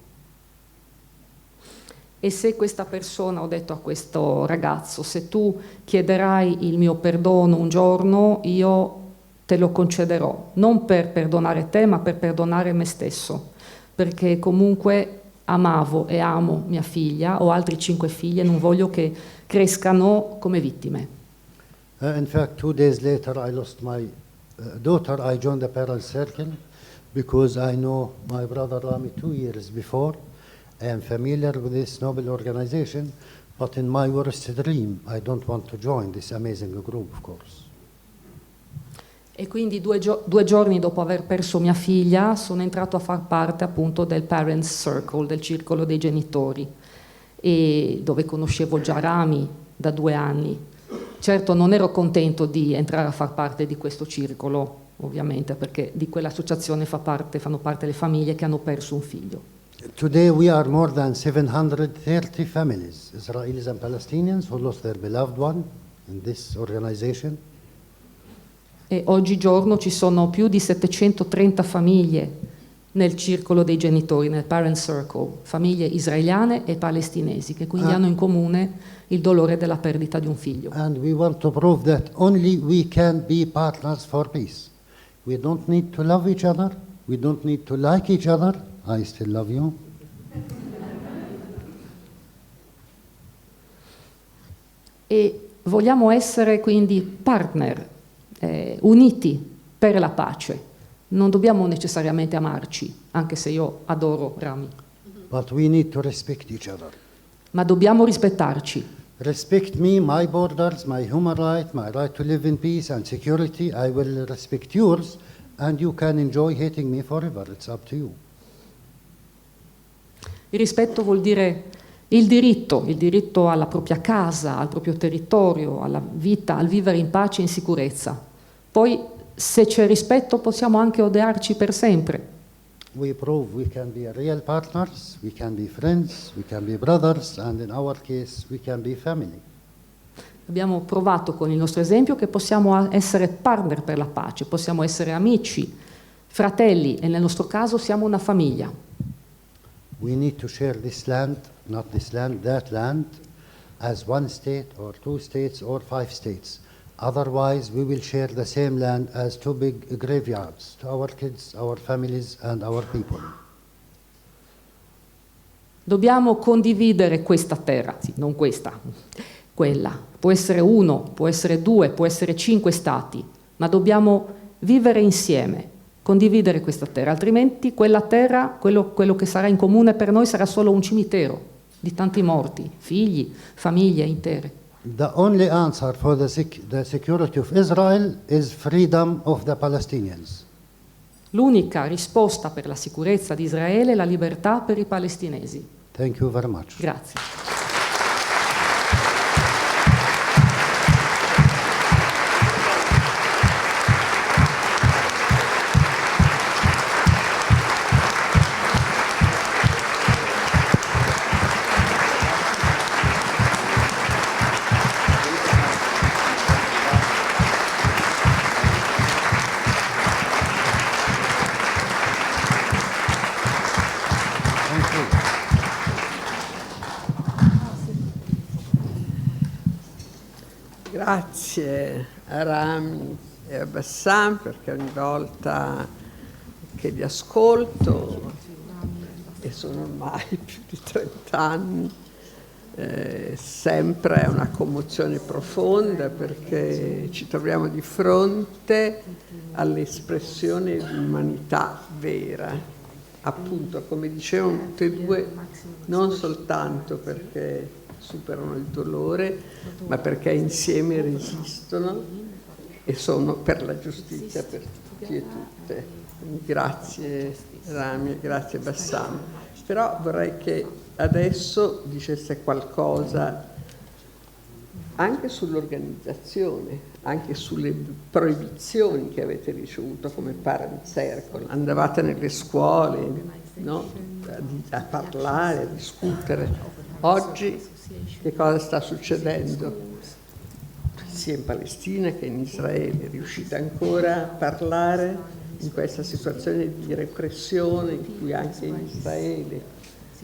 E se questa persona, ho detto a questo ragazzo, se tu chiederai il mio perdono un giorno, io te lo concederò, non per perdonare te, ma per perdonare me stesso, perché comunque amavo e amo mia figlia, ho altri 5 figlie, non voglio che crescano come vittime. In fact, 2 days later, I lost my daughter. I joined the Parallel Circle because I know my brother Rami 2 years before. I am familiar with this noble organization, but in my worst dream, I don't want to join this amazing group, of course. E quindi 2 giorni dopo aver perso mia figlia sono entrato a far parte appunto del Parents Circle, del circolo dei genitori, e dove conoscevo già Rami da 2 anni. Certo non ero contento di entrare a far parte di questo circolo, ovviamente, perché di quell'associazione fanno parte le famiglie che hanno perso un figlio. Today we are more than 730 families, Israelis and Palestinians, who lost their beloved one in this organization. E oggigiorno ci sono più di 730 famiglie nel circolo dei genitori, nel Parent Circle, famiglie israeliane e palestinesi, che quindi hanno in comune il dolore della perdita di un figlio. And we want to prove that only we can be partners for peace. We don't need to love each other, we don't need to like each other. I still love you. E vogliamo essere quindi partner, uniti per la pace. Non dobbiamo necessariamente amarci, anche se io adoro Rami. But we need to respect each other. Ma dobbiamo rispettarci. Respect me, my borders, my human right to live in peace and security. I will respect yours, and you can enjoy hating me forever. It's up to you. Il rispetto vuol dire il diritto alla propria casa, al proprio territorio, alla vita, al vivere in pace e in sicurezza. Poi, se c'è rispetto, possiamo anche odiarci per sempre. We prove we can be real partners, we can be friends, we can be brothers, and in our case, we can be family. Abbiamo provato con il nostro esempio che possiamo essere partner per la pace, possiamo essere amici, fratelli, e nel nostro caso siamo una famiglia. We need to share this land, not this land, that land, as one state or 2 states or 5 states. Otherwise, we will share the same land as 2 big graveyards to our kids, our families, and our people. Dobbiamo condividere questa terra, sì, non questa, quella. Può essere 1, può essere 2, può essere 5 stati, ma dobbiamo vivere insieme, condividere questa terra, altrimenti quella terra, quello che sarà in comune per noi sarà solo un cimitero di tanti morti, figli, famiglie intere. The only answer for the security of Israel is freedom of the Palestinians. L'unica risposta per la sicurezza di Israele è la libertà per i palestinesi. Thank you very much. Grazie. Grazie a Rami e a Bassam, perché ogni volta che li ascolto, e sono ormai più di 30 anni, sempre è una commozione profonda, perché ci troviamo di fronte all'espressione di umanità vera, appunto, come dicevano tutte e due, non soltanto perché superano il dolore, ma perché insieme resistono e sono per la giustizia per tutti e tutte. Quindi grazie Rami, grazie Bassam. Però vorrei che adesso dicesse qualcosa anche sull'organizzazione, anche sulle proibizioni che avete ricevuto come Parent Circle. Andavate nelle scuole, no? a parlare, a discutere. Oggi che cosa sta succedendo? Sia in Palestina che in Israele. Riuscite ancora a parlare in questa situazione di repressione in cui anche in Israele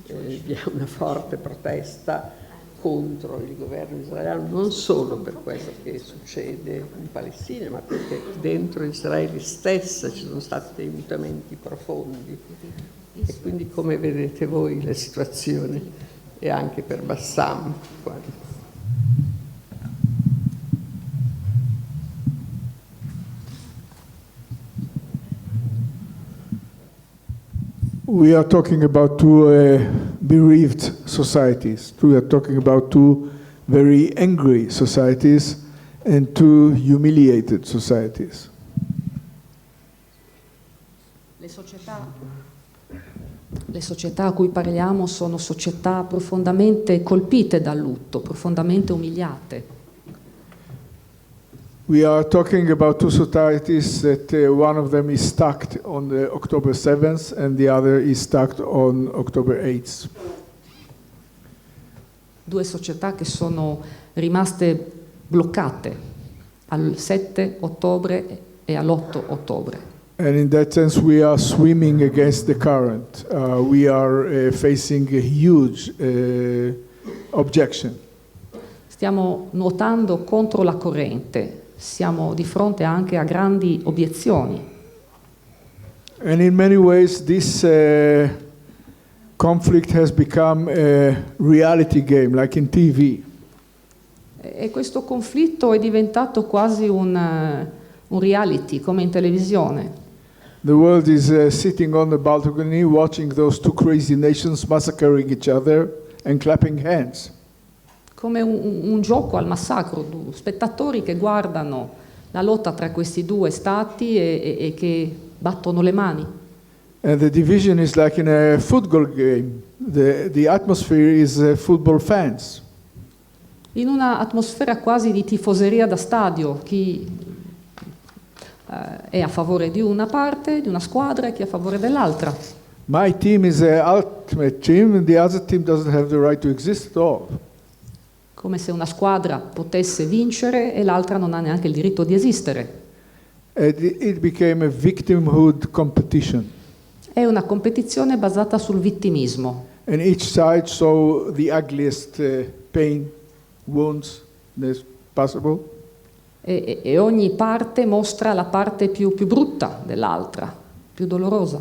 vi è una forte protesta contro il governo israeliano, non solo per quello che succede in Palestina, ma perché dentro Israele stessa ci sono stati dei mutamenti profondi. E quindi come vedete voi la situazione, e anche per Bassam? We are talking about two bereaved societies. We are talking about two very angry societies and two humiliated societies. Le società a cui parliamo sono società profondamente colpite dal lutto, profondamente umiliate. We are talking about two societies that one of them is stuck on October 7th and the other is stuck on October 8th. Due società che sono rimaste bloccate al 7 ottobre e all'8 ottobre. And in that sense we are swimming against the current. We are facing a huge objection. Stiamo nuotando contro la corrente. Siamo di fronte anche a grandi obiezioni. And in many ways this conflict has become a reality game, like in TV. E questo conflitto è diventato quasi un reality, come in televisione. The world is sitting on the balcony watching those two crazy nations massacring each other and clapping hands. Come un gioco al massacro, spettatori che guardano la lotta tra questi due stati e che battono le mani. And the division is like in a football game. The atmosphere is football fans. In una atmosfera quasi di tifoseria da stadio, chi è a favore di una parte, di una squadra, e chi è a favore dell'altra. My team is the ultimate team and the other team doesn't have the right to exist at all. Come se una squadra potesse vincere e l'altra non ha neanche il diritto di esistere. It became a victimhood competition. È una competizione basata sul vittimismo. And each side saw the ugliest pain, wounds possible. E ogni parte mostra la parte più brutta dell'altra, più dolorosa.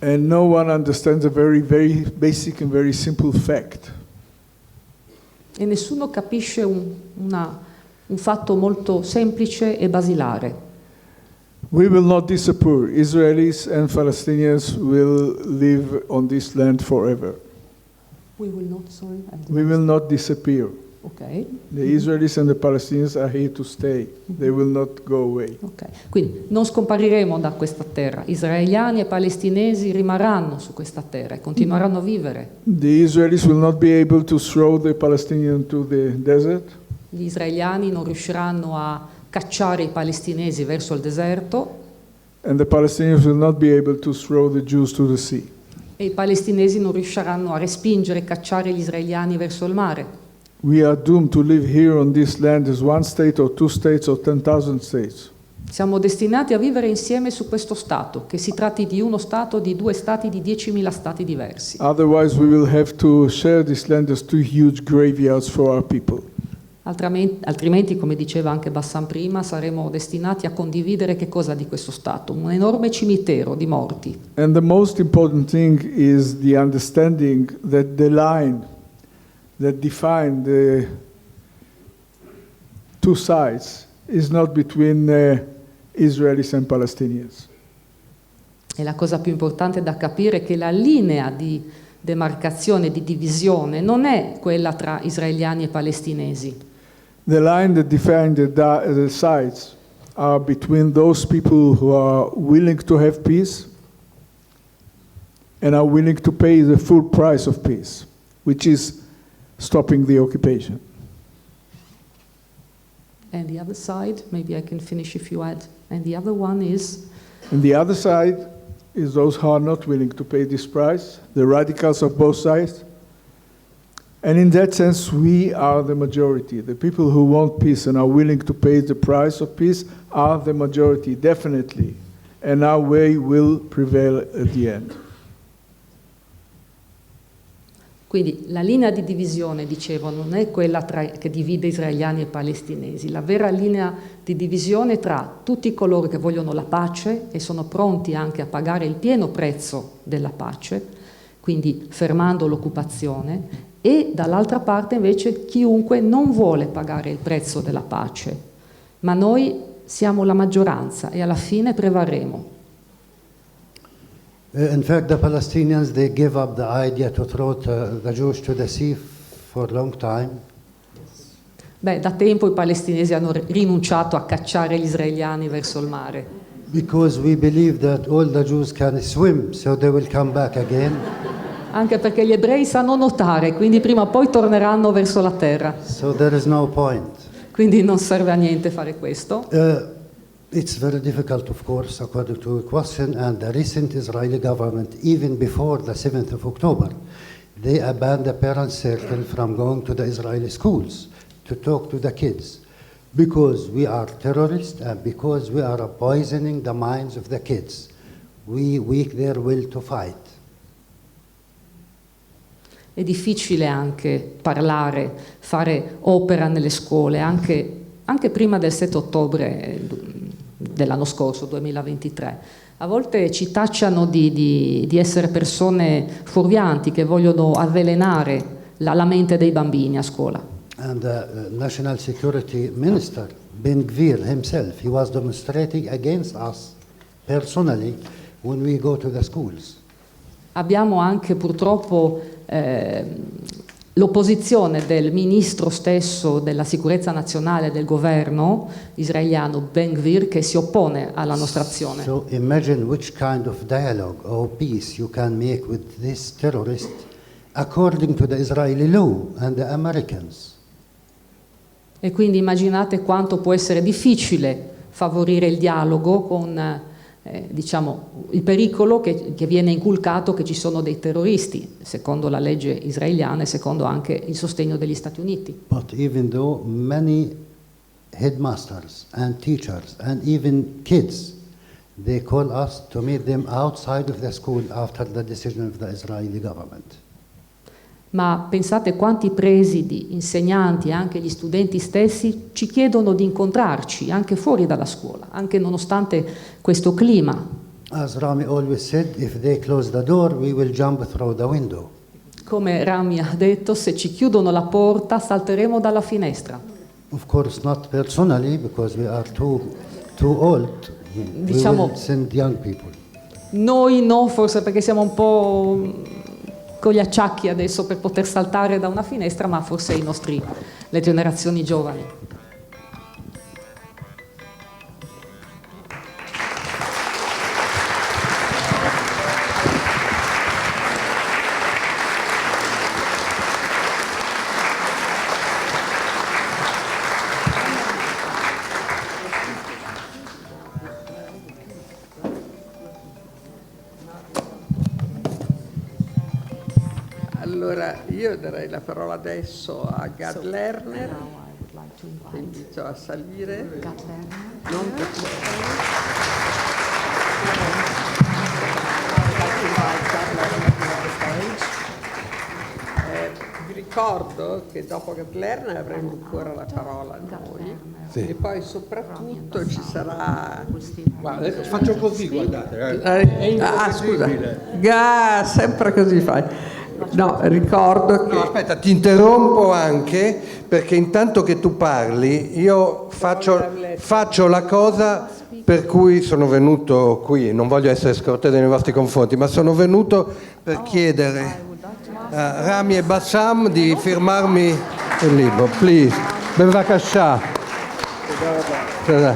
And no one understands a very, very basic and very simple fact. E nessuno capisce un fatto molto semplice e basilare. We will not disappear. Israelis and Palestinians will live on this land forever. We will not, sorry. We will not disappear. Okay. The Israelis and the Palestinians are here to stay. They will not go away. Okay. Quindi non scompariremo da questa terra. Israeliani e palestinesi rimarranno su questa terra e continueranno a vivere. The Israelis will not be able to throw the Palestinians to the desert. Gli israeliani non riusciranno a cacciare i palestinesi verso il deserto. And the Palestinians will not be able to throw the Jews to the sea. E i palestinesi non riusciranno a respingere e cacciare gli israeliani verso il mare. We are doomed to live here on this land as one state or two states or 10,000 states. Siamo destinati a vivere insieme su questo Stato, che si tratti di uno Stato, di due Stati, di 10.000 Stati diversi. Otherwise we will have to share this land as two huge graveyards for our people. Altrimenti, come diceva anche Bassam prima, saremo destinati a condividere che cosa di questo Stato? Un enorme cimitero di morti. And the most important thing is the understanding that the line that defines the two sides is not between Israelis and Palestinians. E la cosa più importante da capire è che la linea di demarcazione, di divisione, non è quella tra israeliani e palestinesi. The line that defines the sides are between those people who are willing to have peace and are willing to pay the full price of peace, which is stopping the occupation. And the other side, maybe I can finish if you add, and the other one is? And the other side is those who are not willing to pay this price, the radicals of both sides. And in that sense, we are the majority. The people who want peace and are willing to pay the price of peace are the majority, definitely. And our way will prevail at the end. Quindi la linea di divisione, dicevo, non è quella che divide israeliani e palestinesi. La vera linea di divisione è tra tutti coloro che vogliono la pace e sono pronti anche a pagare il pieno prezzo della pace, quindi fermando l'occupazione, e dall'altra parte invece chiunque non vuole pagare il prezzo della pace. Ma noi siamo la maggioranza e alla fine prevarremo. In fact, the Palestinians, they gave up the idea to throw the Jews to the sea for a long time. Beh, da tempo i palestinesi hanno rinunciato a cacciare gli israeliani verso il mare. Because we believe that all the Jews can swim, so they will come back again. Anche perché gli ebrei sanno nuotare, quindi prima o poi torneranno verso la terra. So there is no point. Quindi non serve a niente fare questo. It's very difficult, of course, according to your question, and the recent Israeli government, even before the 7th of October, they banned the parent circle from going to the Israeli schools to talk to the kids, because we are terrorists and because we are poisoning the minds of the kids. We weak their will to fight. È difficile anche parlare, fare opera nelle scuole, anche prima del 7 ottobre dell'anno scorso, 2023. A volte ci tacciano di essere persone fuorvianti che vogliono avvelenare la mente dei bambini a scuola. And the National Security Minister, Ben-Gvir himself, he was demonstrating against us personally when we go to the schools. Abbiamo anche purtroppo l'opposizione del ministro stesso della sicurezza nazionale del governo israeliano, Ben-Gvir, che si oppone alla nostra azione. So imagine which kind of dialogue or peace you can make with this terrorist according to the Israeli law and the Americans. E quindi immaginate quanto può essere difficile favorire il dialogo con il pericolo che viene inculcato che ci sono dei terroristi, secondo la legge israeliana e secondo anche il sostegno degli Stati Uniti. But even though many headmasters and teachers and even kids, they call us to meet them outside of the school after the decision of the Israeli government. Ma pensate quanti presidi, insegnanti e anche gli studenti stessi ci chiedono di incontrarci anche fuori dalla scuola, anche nonostante questo clima. As Rami always said, if they close the door, we will jump through the window. Come Rami ha detto, se ci chiudono la porta salteremo dalla finestra. Of course not personally, because we are too old. We will send young people. Noi no, forse perché siamo un po' con gli acciacchi adesso per poter saltare da una finestra, ma forse le generazioni giovani. Allora, io darei la parola adesso a Gad Lerner, che invito a salire. Non ricordo che dopo Lerner avremo ancora la parola noi, Sì. e poi soprattutto ci sarà... Guarda, faccio così, guardate. scusa, sempre così fai. No, ricordo che... No, aspetta, ti interrompo anche perché intanto che tu parli io faccio la cosa per cui sono venuto qui. Non voglio essere scortese nei vostri confronti, ma sono venuto per chiedere a Rami e Bassam di firmarmi il libro. Please. בבקשה. תודה.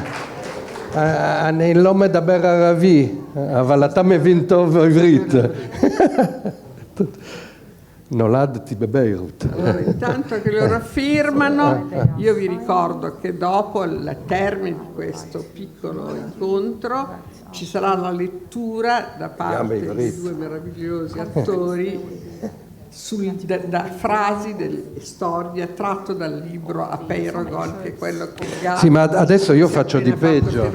אני לא מדבר ערבי, אבל אתה מבין טוב עברית. נולדתי בביירות. Allora, intanto che loro firmano, io vi ricordo che dopo il termine di questo piccolo incontro ci sarà la lettura da parte di due meravigliosi attori da frasi e storie tratto dal libro Apeirogon, che è quello che Sì, ma adesso io faccio di peggio,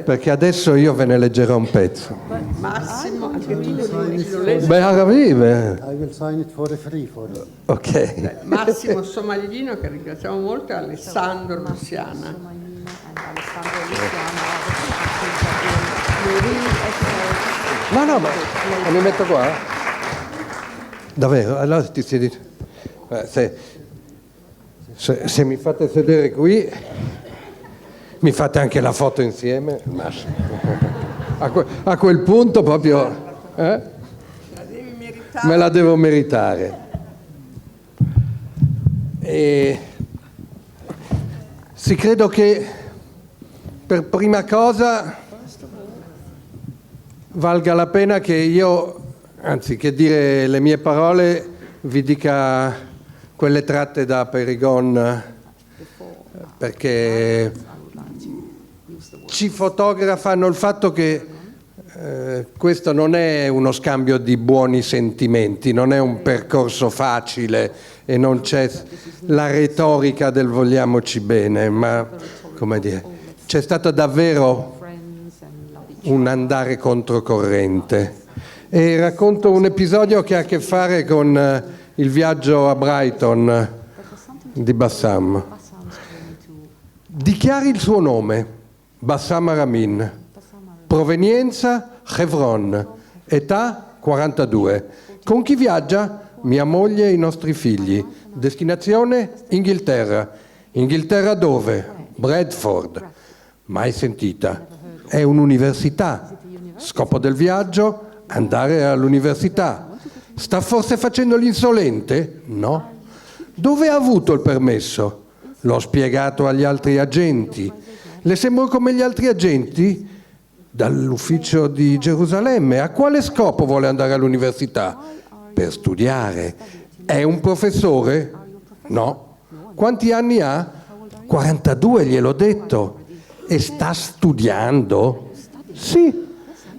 perché adesso io ve ne leggerò un pezzo. Massimo, anche tu lo leggi. Beh, Aravive. I will sign it for free for you. Ok. Massimo Somaglino, che ringraziamo molto, e Alessandro Luciana. No, ma mi metto qua? Davvero? Allora ti siedi. Se mi fate sedere qui, mi fate anche la foto insieme. A quel punto proprio me la devo meritare. E sì, credo che per prima cosa valga la pena che io, anziché dire le mie parole, vi dica quelle tratte da Perigon, perché ci fotografano il fatto che questo non è uno scambio di buoni sentimenti, non è un percorso facile e non c'è la retorica del vogliamoci bene, ma come dire, c'è stato davvero un andare controcorrente. E racconto un episodio che ha a che fare con il viaggio a Brighton di Bassam. Dichiari il suo nome, Bassam Aramin, provenienza Hebron, età 42. Con chi viaggia? Mia moglie e i nostri figli. Destinazione? Inghilterra. Inghilterra dove? Bradford. Mai sentita. È un'università. Scopo del viaggio? Andare all'università. Sta forse facendo l'insolente? No. Dove ha avuto il permesso? L'ho spiegato agli altri agenti. Le sembro come gli altri agenti? Dall'ufficio di Gerusalemme. A quale scopo vuole andare all'università? Per studiare. È un professore? No. Quanti anni ha? 42, gliel'ho detto. E sta studiando? Sì.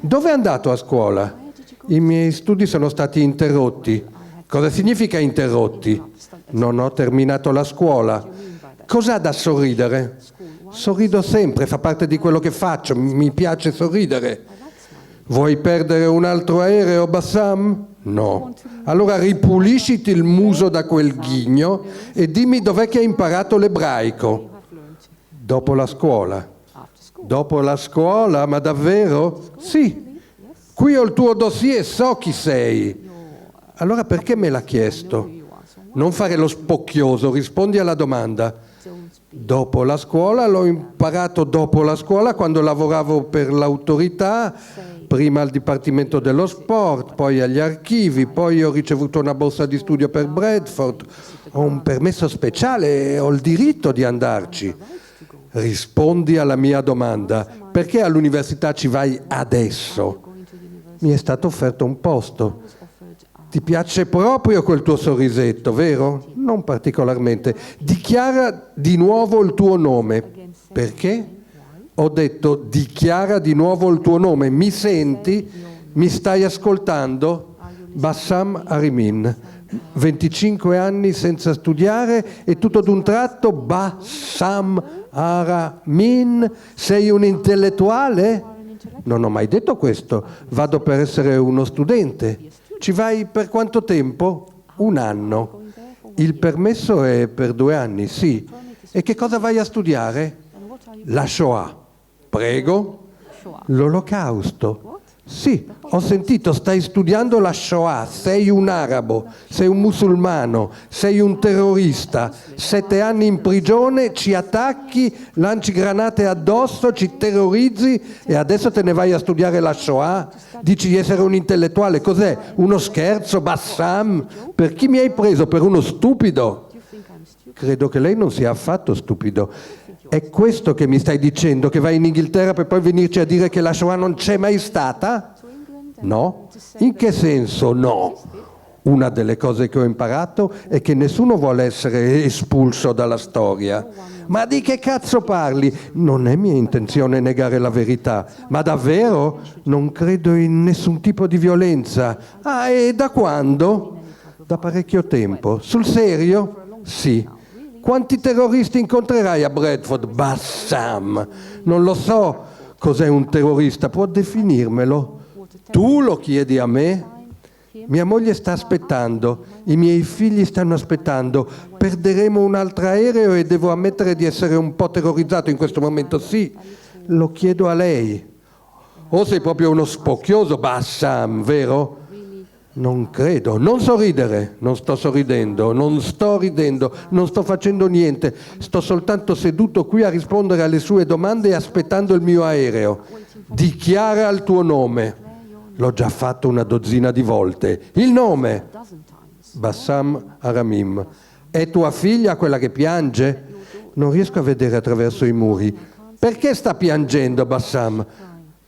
Dove è andato a scuola? I miei studi sono stati interrotti. Cosa significa interrotti? Non ho terminato la scuola. Cos'ha da sorridere? Sorrido sempre, fa parte di quello che faccio, mi piace sorridere. Vuoi perdere un altro aereo, Bassam? No. Allora ripulisciti il muso da quel ghigno e dimmi dov'è che hai imparato l'ebraico. Dopo la scuola. Dopo la scuola? Ma davvero? Sì. Qui ho il tuo dossier, so chi sei. Allora perché me l'ha chiesto? Non fare lo spocchioso, rispondi alla domanda. Dopo la scuola, l'ho imparato dopo la scuola quando lavoravo per l'autorità, prima al Dipartimento dello Sport, poi agli archivi, poi ho ricevuto una borsa di studio per Bradford, ho un permesso speciale e ho il diritto di andarci. Rispondi alla mia domanda, perché all'università ci vai adesso? Mi è stato offerto un posto. Ti piace proprio quel tuo sorrisetto, vero? Non particolarmente. Dichiara di nuovo il tuo nome. Perché? Ho detto dichiara di nuovo il tuo nome. Mi senti? Mi stai ascoltando? Bassam Aramin. 25 anni senza studiare e tutto d'un tratto Bassam Aramin. Sei un intellettuale? Non ho mai detto questo. Vado per essere uno studente. Ci vai per quanto tempo? 1 anno. Il permesso è per 2 anni, sì. E che cosa vai a studiare? La Shoah. Prego? L'Olocausto. Sì, ho sentito, stai studiando la Shoah, sei un arabo, sei un musulmano, sei un terrorista, 7 anni in prigione, ci attacchi, lanci granate addosso, ci terrorizzi e adesso te ne vai a studiare la Shoah? Dici di essere un intellettuale, cos'è? Uno scherzo, Bassam? Per chi mi hai preso? Per uno stupido? Credo che lei non sia affatto stupido. È questo che mi stai dicendo, che vai in Inghilterra per poi venirci a dire che la Shoah non c'è mai stata? No? In che senso no? Una delle cose che ho imparato è che nessuno vuole essere espulso dalla storia. Ma di che cazzo parli? Non è mia intenzione negare la verità, ma davvero non credo in nessun tipo di violenza. Ah, e da quando? Da parecchio tempo. Sul serio? Sì. Quanti terroristi incontrerai a Bradford? Bassam! Non lo so cos'è un terrorista, può definirmelo? Tu lo chiedi a me? Mia moglie sta aspettando, i miei figli stanno aspettando, perderemo un altro aereo e devo ammettere di essere un po' terrorizzato in questo momento. Sì, lo chiedo a lei. O sei proprio uno spocchioso, Bassam, vero? Non credo, non sorridere, non sto sorridendo, non sto ridendo, non sto facendo niente, sto soltanto seduto qui a rispondere alle sue domande e aspettando il mio aereo. Dichiara il tuo nome. L'ho già fatto una dozzina di volte. Il nome? Bassam Aramim. È tua figlia quella che piange? Non riesco a vedere attraverso i muri. Perché sta piangendo, Bassam?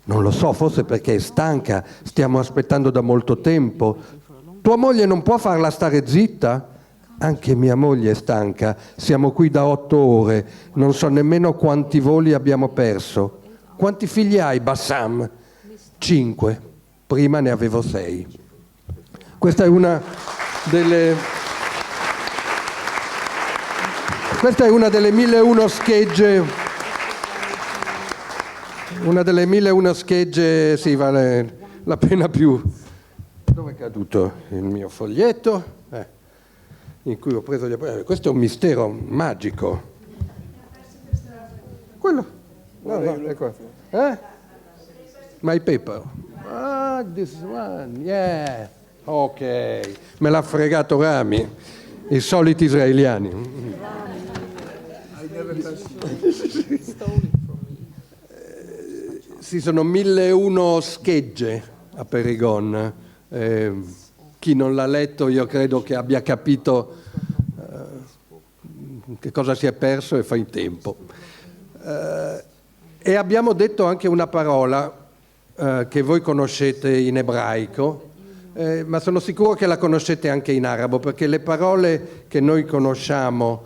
Non lo so, forse perché è stanca, stiamo aspettando da molto tempo. Tua moglie non può farla stare zitta? Anche mia moglie è stanca, siamo qui da 8 ore, non so nemmeno quanti voli abbiamo perso. Quanti figli hai, Bassam? 5, prima ne avevo 6. Questa è una delle 1001 schegge. Una delle 1001 schegge, sì, vale la pena più. Dove è caduto il mio foglietto? In cui ho preso gli appunti. Questo è un mistero magico. Quello? No, ecco. My paper. Ah, this one, yeah. Ok. Me l'ha fregato Rami. I soliti israeliani. Sì, sono 1001 schegge a Perigon. Chi non l'ha letto io credo che abbia capito che cosa si è perso e fa in tempo. E abbiamo detto anche una parola che voi conoscete in ebraico, ma sono sicuro che la conoscete anche in arabo, perché le parole che noi conosciamo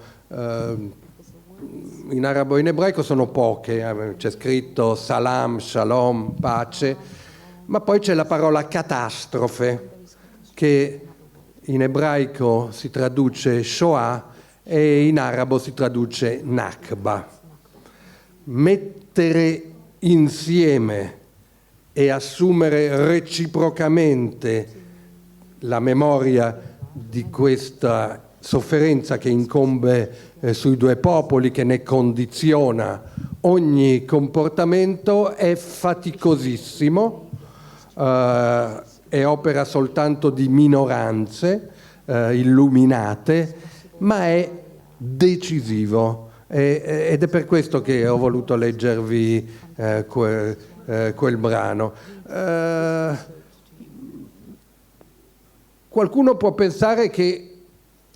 in arabo e in ebraico sono poche, c'è scritto salam, shalom, pace, ma poi c'è la parola catastrofe, che in ebraico si traduce Shoah e in arabo si traduce Nakba. Mettere insieme e assumere reciprocamente la memoria di questa sofferenza che incombe sui due popoli, che ne condiziona ogni comportamento, è faticosissimo, è opera soltanto di minoranze illuminate, ma è decisivo ed è per questo che ho voluto leggervi quel brano. Qualcuno può pensare che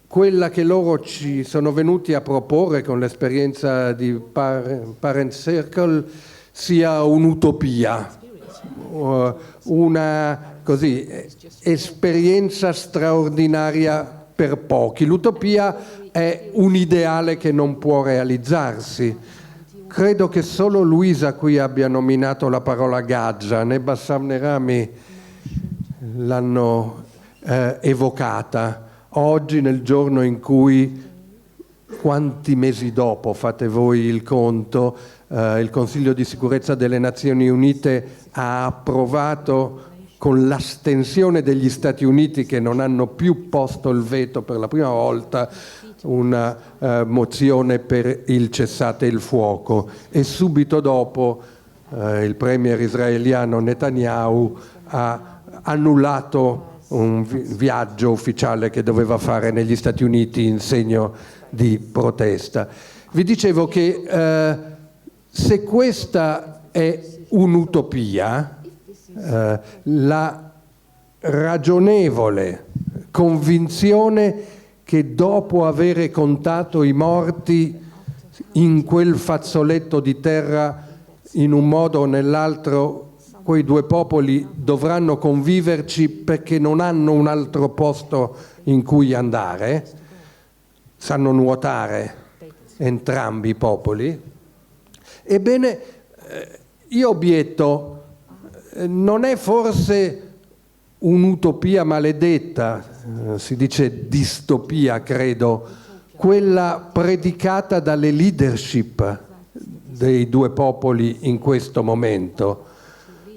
quella che loro ci sono venuti a proporre con l'esperienza di Parent Circle sia un'utopia, una così, esperienza straordinaria per pochi. L'utopia è un ideale che non può realizzarsi. Credo che solo Luisa qui abbia nominato la parola Gaza, né Bassam né Rami l'hanno evocata. Oggi, nel giorno in cui, quanti mesi dopo, fate voi il conto, il Consiglio di Sicurezza delle Nazioni Unite ha approvato con l'astensione degli Stati Uniti che non hanno più posto il veto per la prima volta, una mozione per il cessate il fuoco, e subito dopo il premier israeliano Netanyahu ha annullato un viaggio ufficiale che doveva fare negli Stati Uniti in segno di protesta. Vi dicevo che se questa è un'utopia, la ragionevole convinzione che dopo avere contato i morti in quel fazzoletto di terra, in un modo o nell'altro, quei due popoli dovranno conviverci perché non hanno un altro posto in cui andare, sanno nuotare entrambi i popoli. Ebbene, io obietto, non è forse un'utopia maledetta, si dice distopia, credo, quella predicata dalle leadership dei due popoli in questo momento,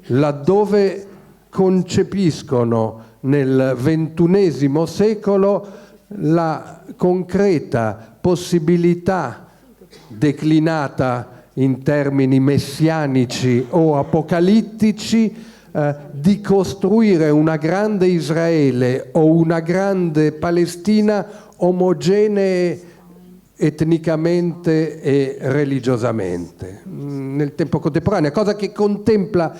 laddove concepiscono nel XXI secolo la concreta possibilità declinata in termini messianici o apocalittici di costruire una grande Israele o una grande Palestina omogenee etnicamente e religiosamente nel tempo contemporaneo, cosa che contempla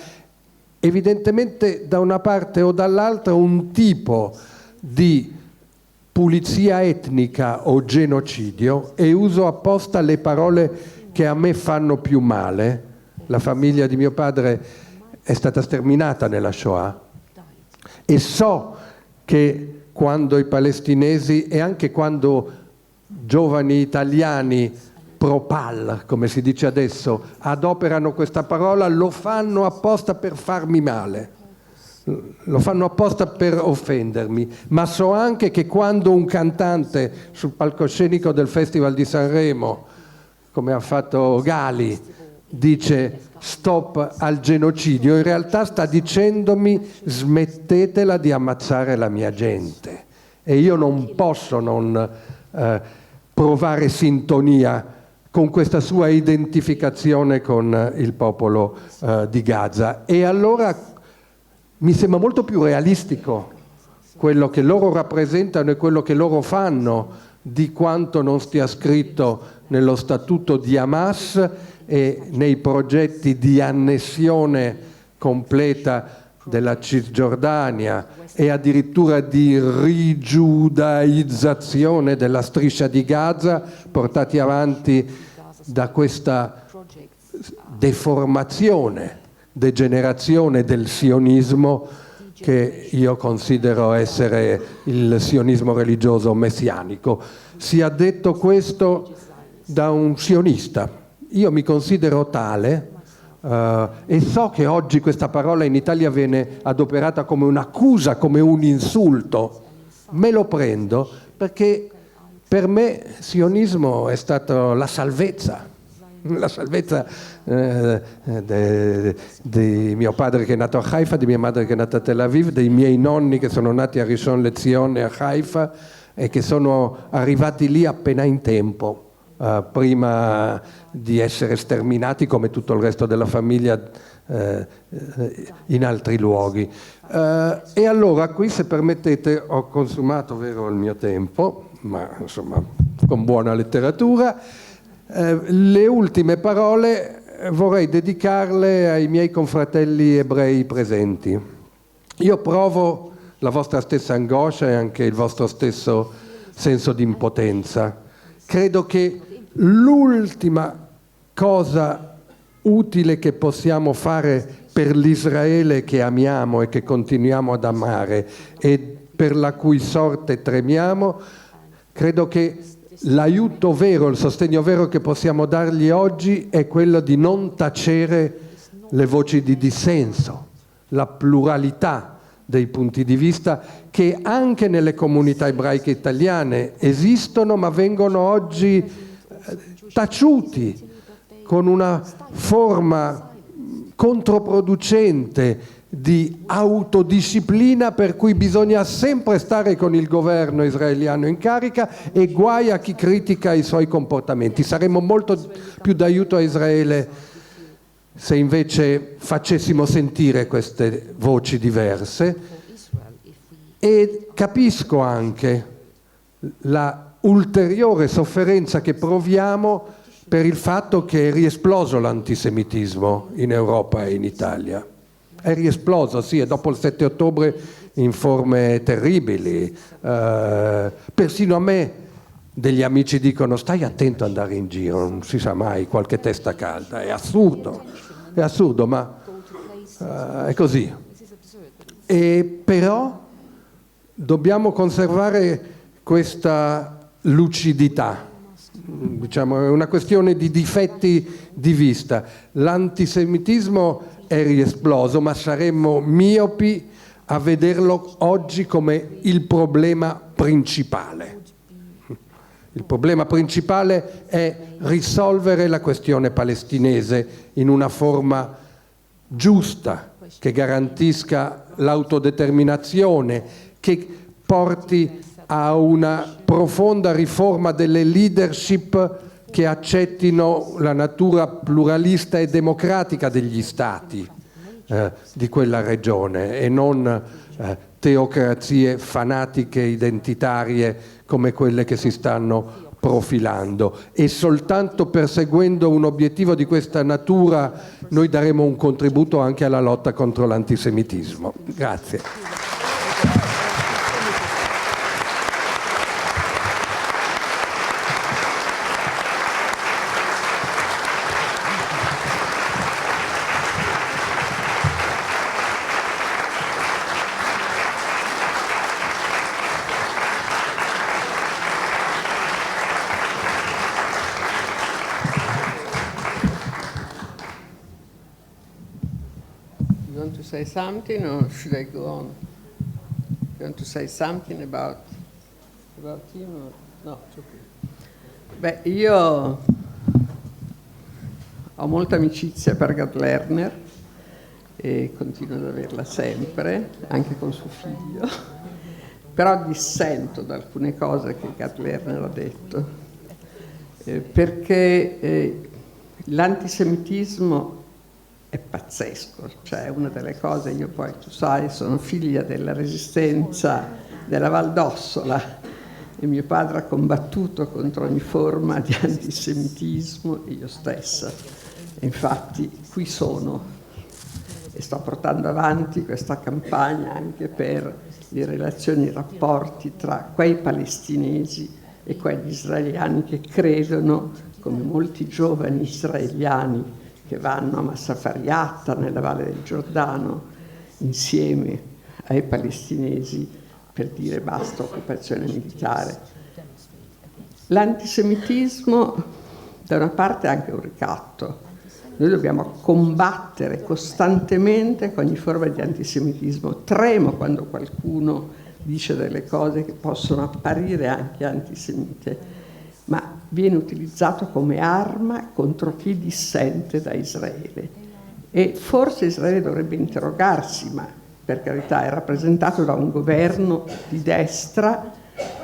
evidentemente da una parte o dall'altra un tipo di pulizia etnica o genocidio, e uso apposta le parole che a me fanno più male. La famiglia di mio padre è stata sterminata nella Shoah e so che quando i palestinesi e anche quando giovani italiani pro-pal, come si dice adesso, adoperano questa parola, lo fanno apposta per farmi male, lo fanno apposta per offendermi, ma so anche che quando un cantante sul palcoscenico del Festival di Sanremo, come ha fatto Gali, dice stop al genocidio, in realtà sta dicendomi smettetela di ammazzare la mia gente, e io non posso non provare sintonia con questa sua identificazione con il popolo di Gaza. E allora mi sembra molto più realistico quello che loro rappresentano e quello che loro fanno di quanto non stia scritto nello statuto di Hamas e nei progetti di annessione completa della Cisgiordania e addirittura di rigiudaizzazione della striscia di Gaza, portati avanti da questa deformazione, degenerazione del sionismo che io considero essere il sionismo religioso messianico. Sia detto questo da un sionista. Io mi considero tale e so che oggi questa parola in Italia viene adoperata come un'accusa, come un insulto. Me lo prendo perché per me sionismo è stata la salvezza di mio padre che è nato a Haifa, di mia madre che è nata a Tel Aviv, dei miei nonni che sono nati a Rishon LeZion e a Haifa e che sono arrivati lì appena in tempo, prima di essere sterminati come tutto il resto della famiglia in altri luoghi. E allora qui, se permettete, ho consumato, vero, il mio tempo, ma insomma con buona letteratura. Le ultime parole vorrei dedicarle ai miei confratelli ebrei presenti. Io provo la vostra stessa angoscia e anche il vostro stesso senso di impotenza. Credo che l'ultima cosa utile che possiamo fare per l'Israele che amiamo e che continuiamo ad amare e per la cui sorte tremiamo, credo che l'aiuto vero, il sostegno vero che possiamo dargli oggi è quello di non tacere le voci di dissenso, la pluralità dei punti di vista che anche nelle comunità ebraiche italiane esistono, ma vengono oggi taciuti con una forma controproducente di autodisciplina per cui bisogna sempre stare con il governo israeliano in carica e guai a chi critica i suoi comportamenti. Saremmo molto più d'aiuto a Israele se invece facessimo sentire queste voci diverse, e capisco anche la ulteriore sofferenza che proviamo per il fatto che è riesploso l'antisemitismo in Europa e in Italia. È riesploso, sì, e dopo il 7 ottobre in forme terribili. Persino a me degli amici dicono: stai attento ad andare in giro, non si sa mai, qualche testa calda. È assurdo, ma è così. E però dobbiamo conservare questa lucidità. Diciamo, è una questione di difetti di vista. L'antisemitismo è riesploso, ma saremmo miopi a vederlo oggi come il problema principale. Il problema principale è risolvere la questione palestinese in una forma giusta, che garantisca l'autodeterminazione, che porti a una profonda riforma delle leadership che accettino la natura pluralista e democratica degli stati di quella regione e non teocrazie fanatiche identitarie come quelle che si stanno profilando. E soltanto perseguendo un obiettivo di questa natura noi daremo un contributo anche alla lotta contro l'antisemitismo. Grazie. You want to say something or should I go on? You want to say something about him or no? It's okay. Beh, io ho molta amicizia per Gad Lerner e continuo ad averla sempre, anche con suo figlio, però dissento da alcune cose che Gad Lerner ha detto, perché l'antisemitismo è pazzesco, cioè una delle cose, io poi tu sai sono figlia della resistenza della Val d'Ossola e mio padre ha combattuto contro ogni forma di antisemitismo, io stessa, e infatti qui sono e sto portando avanti questa campagna anche per le relazioni e i rapporti tra quei palestinesi e quegli israeliani che credono, come molti giovani israeliani che vanno a Massafariatta nella Valle del Giordano insieme ai palestinesi per dire basta occupazione militare. L'antisemitismo da una parte è anche un ricatto. Noi dobbiamo combattere costantemente con ogni forma di antisemitismo. Tremo quando qualcuno dice delle cose che possono apparire anche antisemite, ma viene utilizzato come arma contro chi dissente da Israele. E forse Israele dovrebbe interrogarsi, ma per carità è rappresentato da un governo di destra,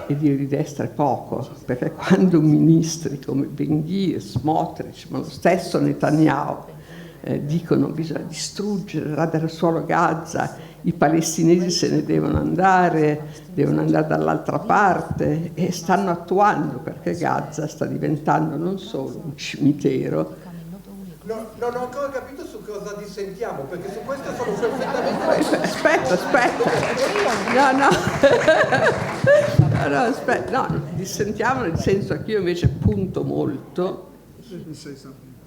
e dire di destra è poco, perché quando ministri come Ben-Gvir, Smotrich, ma lo stesso Netanyahu dicono bisogna distruggere, radere al suolo Gaza, i palestinesi se ne devono andare dall'altra parte, e stanno attuando, perché Gaza sta diventando non solo un cimitero. No, non ho ancora capito su cosa dissentiamo, perché su questo sono perfettamente... Aspetta. No, aspetta. No, dissentiamo nel senso che io invece punto molto...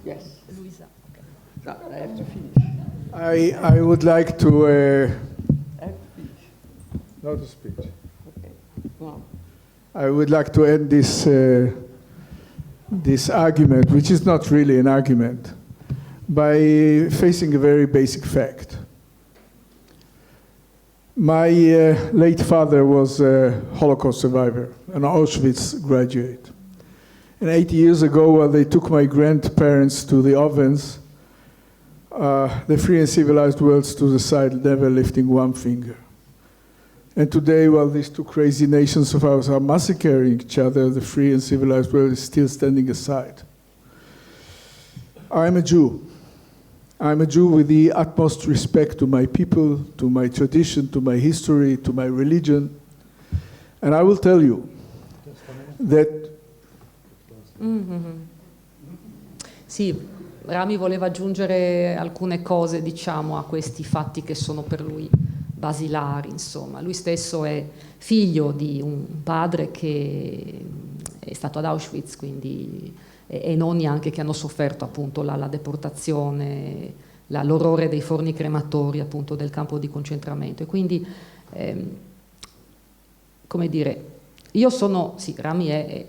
Yes. Luisa. No, I have to finish. I would like to... I have to finish. Not a speech. Okay. Well. I would like to end this argument, which is not really an argument, by facing a very basic fact. My late father was a Holocaust survivor, an Auschwitz graduate. And 80 years ago, while they took my grandparents to the ovens, the free and civilized worlds to the side, never lifting one finger. And today, while these two crazy nations of ours are massacring each other, the free and civilized world is still standing aside. I'm a Jew. I'm a Jew with the utmost respect to my people, to my tradition, to my history, to my religion. And I will tell you that... Sì, Rami voleva aggiungere alcune cose, diciamo, a questi fatti che sono per lui basilari, insomma. Lui stesso è figlio di un padre che è stato ad Auschwitz, quindi... e nonni anche che hanno sofferto appunto la deportazione, l'orrore dei forni crematori appunto del campo di concentramento. E quindi, come dire, io sono, sì, Rami è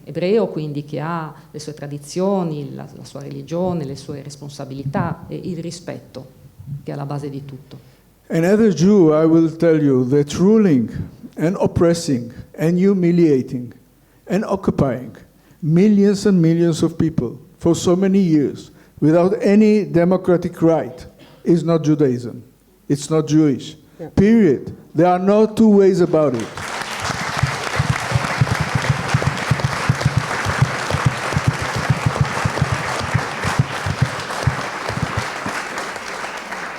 ebreo, quindi che ha le sue tradizioni, la sua religione, le sue responsabilità e il rispetto che è alla base di tutto. Another Jew, I will tell you that ruling and oppressing and humiliating and occupying millions and millions of people for so many years without any democratic right is not Judaism. It's not Jewish. Yeah. Period. There are no two ways about it.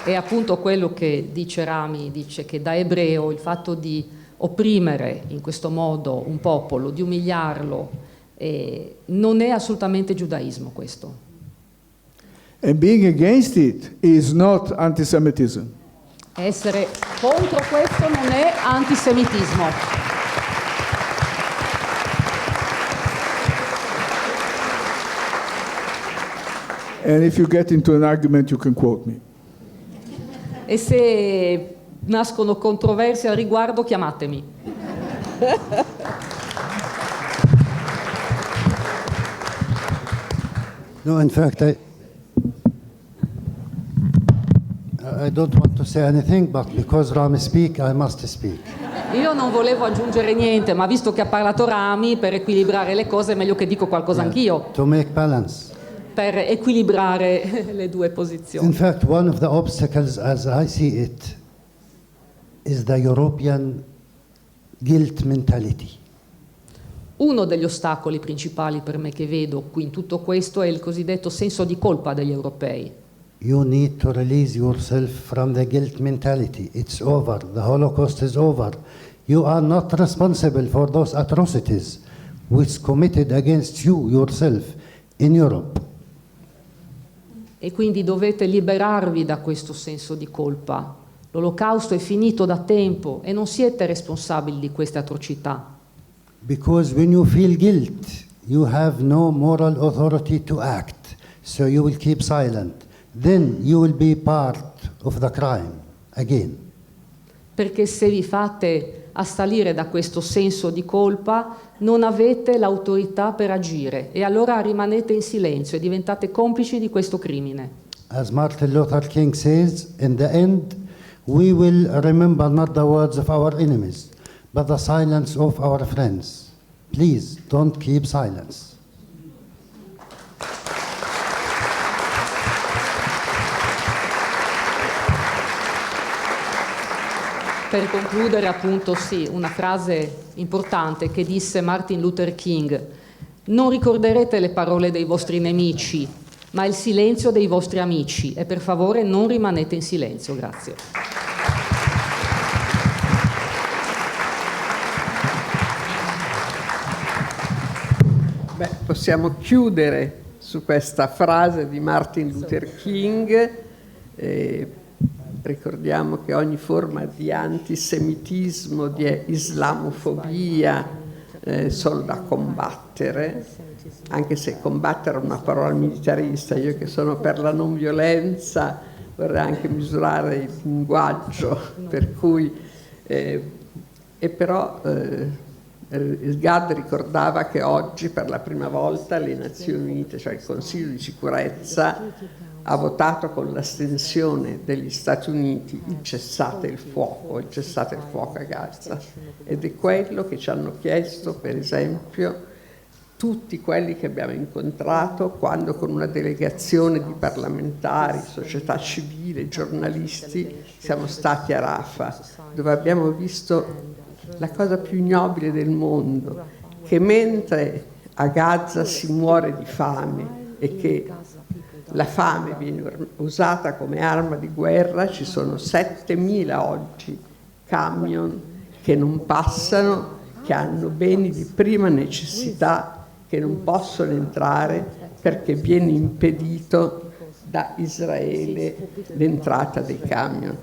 E appunto quello che dice Rami, dice che da ebreo il fatto di opprimere in questo modo un popolo, di umiliarlo, non è assolutamente giudaismo questo. And being against it is not antisemitism. Essere contro questo non è antisemitismo. And if you get into an argument, you can quote me. E se nascono controversie al riguardo, chiamatemi. No, in fact, I don't want to say anything, but because Rami speak, I must speak. Io non volevo aggiungere niente, ma visto che ha parlato Rami, per equilibrare le cose è meglio che dico qualcosa anch'io. To make balance. Per equilibrare le due posizioni. In fact, one of the obstacles, as I see it, is the European guilt mentality. Uno degli ostacoli principali per me che vedo qui in tutto questo è il cosiddetto senso di colpa degli europei. You need to release yourself from the guilt mentality. It's over. The Holocaust is over. You are not responsible for those atrocities which committed against you yourself in Europe. E quindi dovete liberarvi da questo senso di colpa. L'Olocausto è finito da tempo e non siete responsabili di queste atrocità. Because when you feel guilt, you have no moral authority to act, so you will keep silent. Then you will be part of the crime again. Perché se vi fate assalire da questo senso di colpa, non avete l'autorità per agire e allora rimanete in silenzio e diventate complici di questo crimine. As Martin Luther King says, in the end, we will remember not the words of our enemies, but the silence of our friends. Please, don't keep silence. Per concludere, appunto, sì, una frase importante che disse Martin Luther King: non ricorderete le parole dei vostri nemici, ma il silenzio dei vostri amici, e per favore non rimanete in silenzio. Grazie. Beh, possiamo chiudere su questa frase di Martin Luther King. Ricordiamo che ogni forma di antisemitismo, di islamofobia sono da combattere, anche se combattere è una parola militarista. Io che sono per la non violenza vorrei anche misurare il linguaggio, per cui però il GAD ricordava che oggi per la prima volta le Nazioni Unite, cioè il Consiglio di sicurezza, ha votato con l'astensione degli Stati Uniti il cessate il fuoco a Gaza, ed è quello che ci hanno chiesto, per esempio, tutti quelli che abbiamo incontrato quando con una delegazione di parlamentari, società civile, giornalisti siamo stati a Rafah, dove abbiamo visto la cosa più ignobile del mondo, che mentre a Gaza si muore di fame e che la fame viene usata come arma di guerra, ci sono 7.000 oggi camion che non passano, che hanno beni di prima necessità che non possono entrare perché viene impedito da Israele l'entrata dei camion.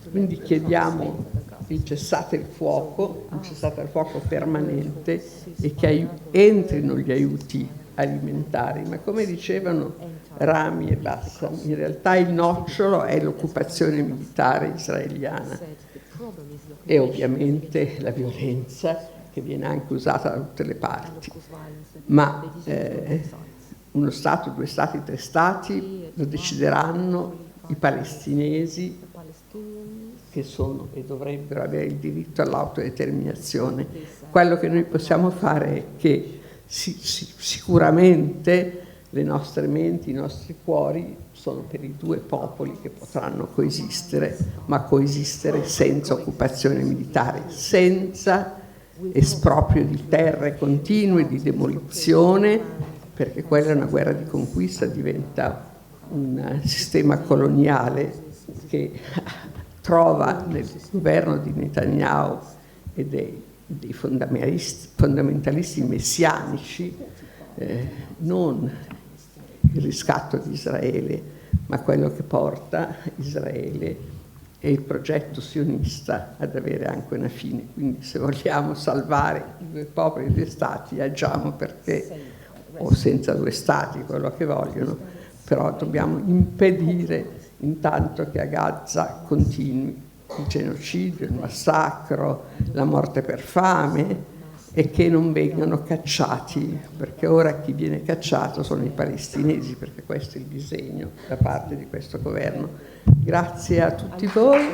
Quindi chiediamo il cessate il fuoco, un cessate il fuoco permanente e che entrino gli aiuti alimentari. Ma come dicevano Rami e Bassam, in realtà il nocciolo è l'occupazione militare israeliana e ovviamente la violenza che viene anche usata da tutte le parti. Ma uno Stato, 2 Stati, 3 Stati lo decideranno i palestinesi, che sono e dovrebbero avere il diritto all'autodeterminazione. Quello che noi possiamo fare è che sicuramente le nostre menti, i nostri cuori sono per i 2 popoli che potranno coesistere, ma coesistere senza occupazione militare, senza esproprio di terre continue, di demolizione, perché quella è una guerra di conquista, diventa un sistema coloniale che trova nel governo di Netanyahu e dei fondamentalisti messianici non il riscatto di Israele, ma quello che porta Israele e il progetto sionista ad avere anche una fine. Quindi se vogliamo salvare i 2 popoli e 2 Stati, agiamo perché, o senza 2 Stati, quello che vogliono, però dobbiamo impedire intanto che a Gaza continui il genocidio, il massacro, la morte per fame e che non vengano cacciati, perché ora chi viene cacciato sono i palestinesi, perché questo è il disegno da parte di questo governo. Grazie a tutti voi.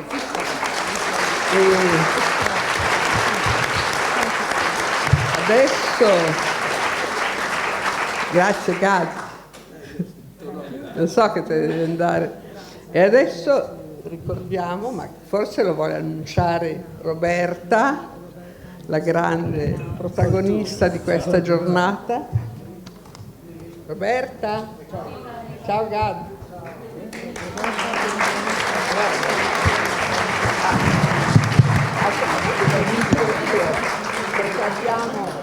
Adesso, grazie Gad, lo so che te devi andare. E adesso ricordiamo, ma forse lo vuole annunciare Roberta, la grande protagonista di questa giornata. Roberta? Ciao Gad. Perché abbiamo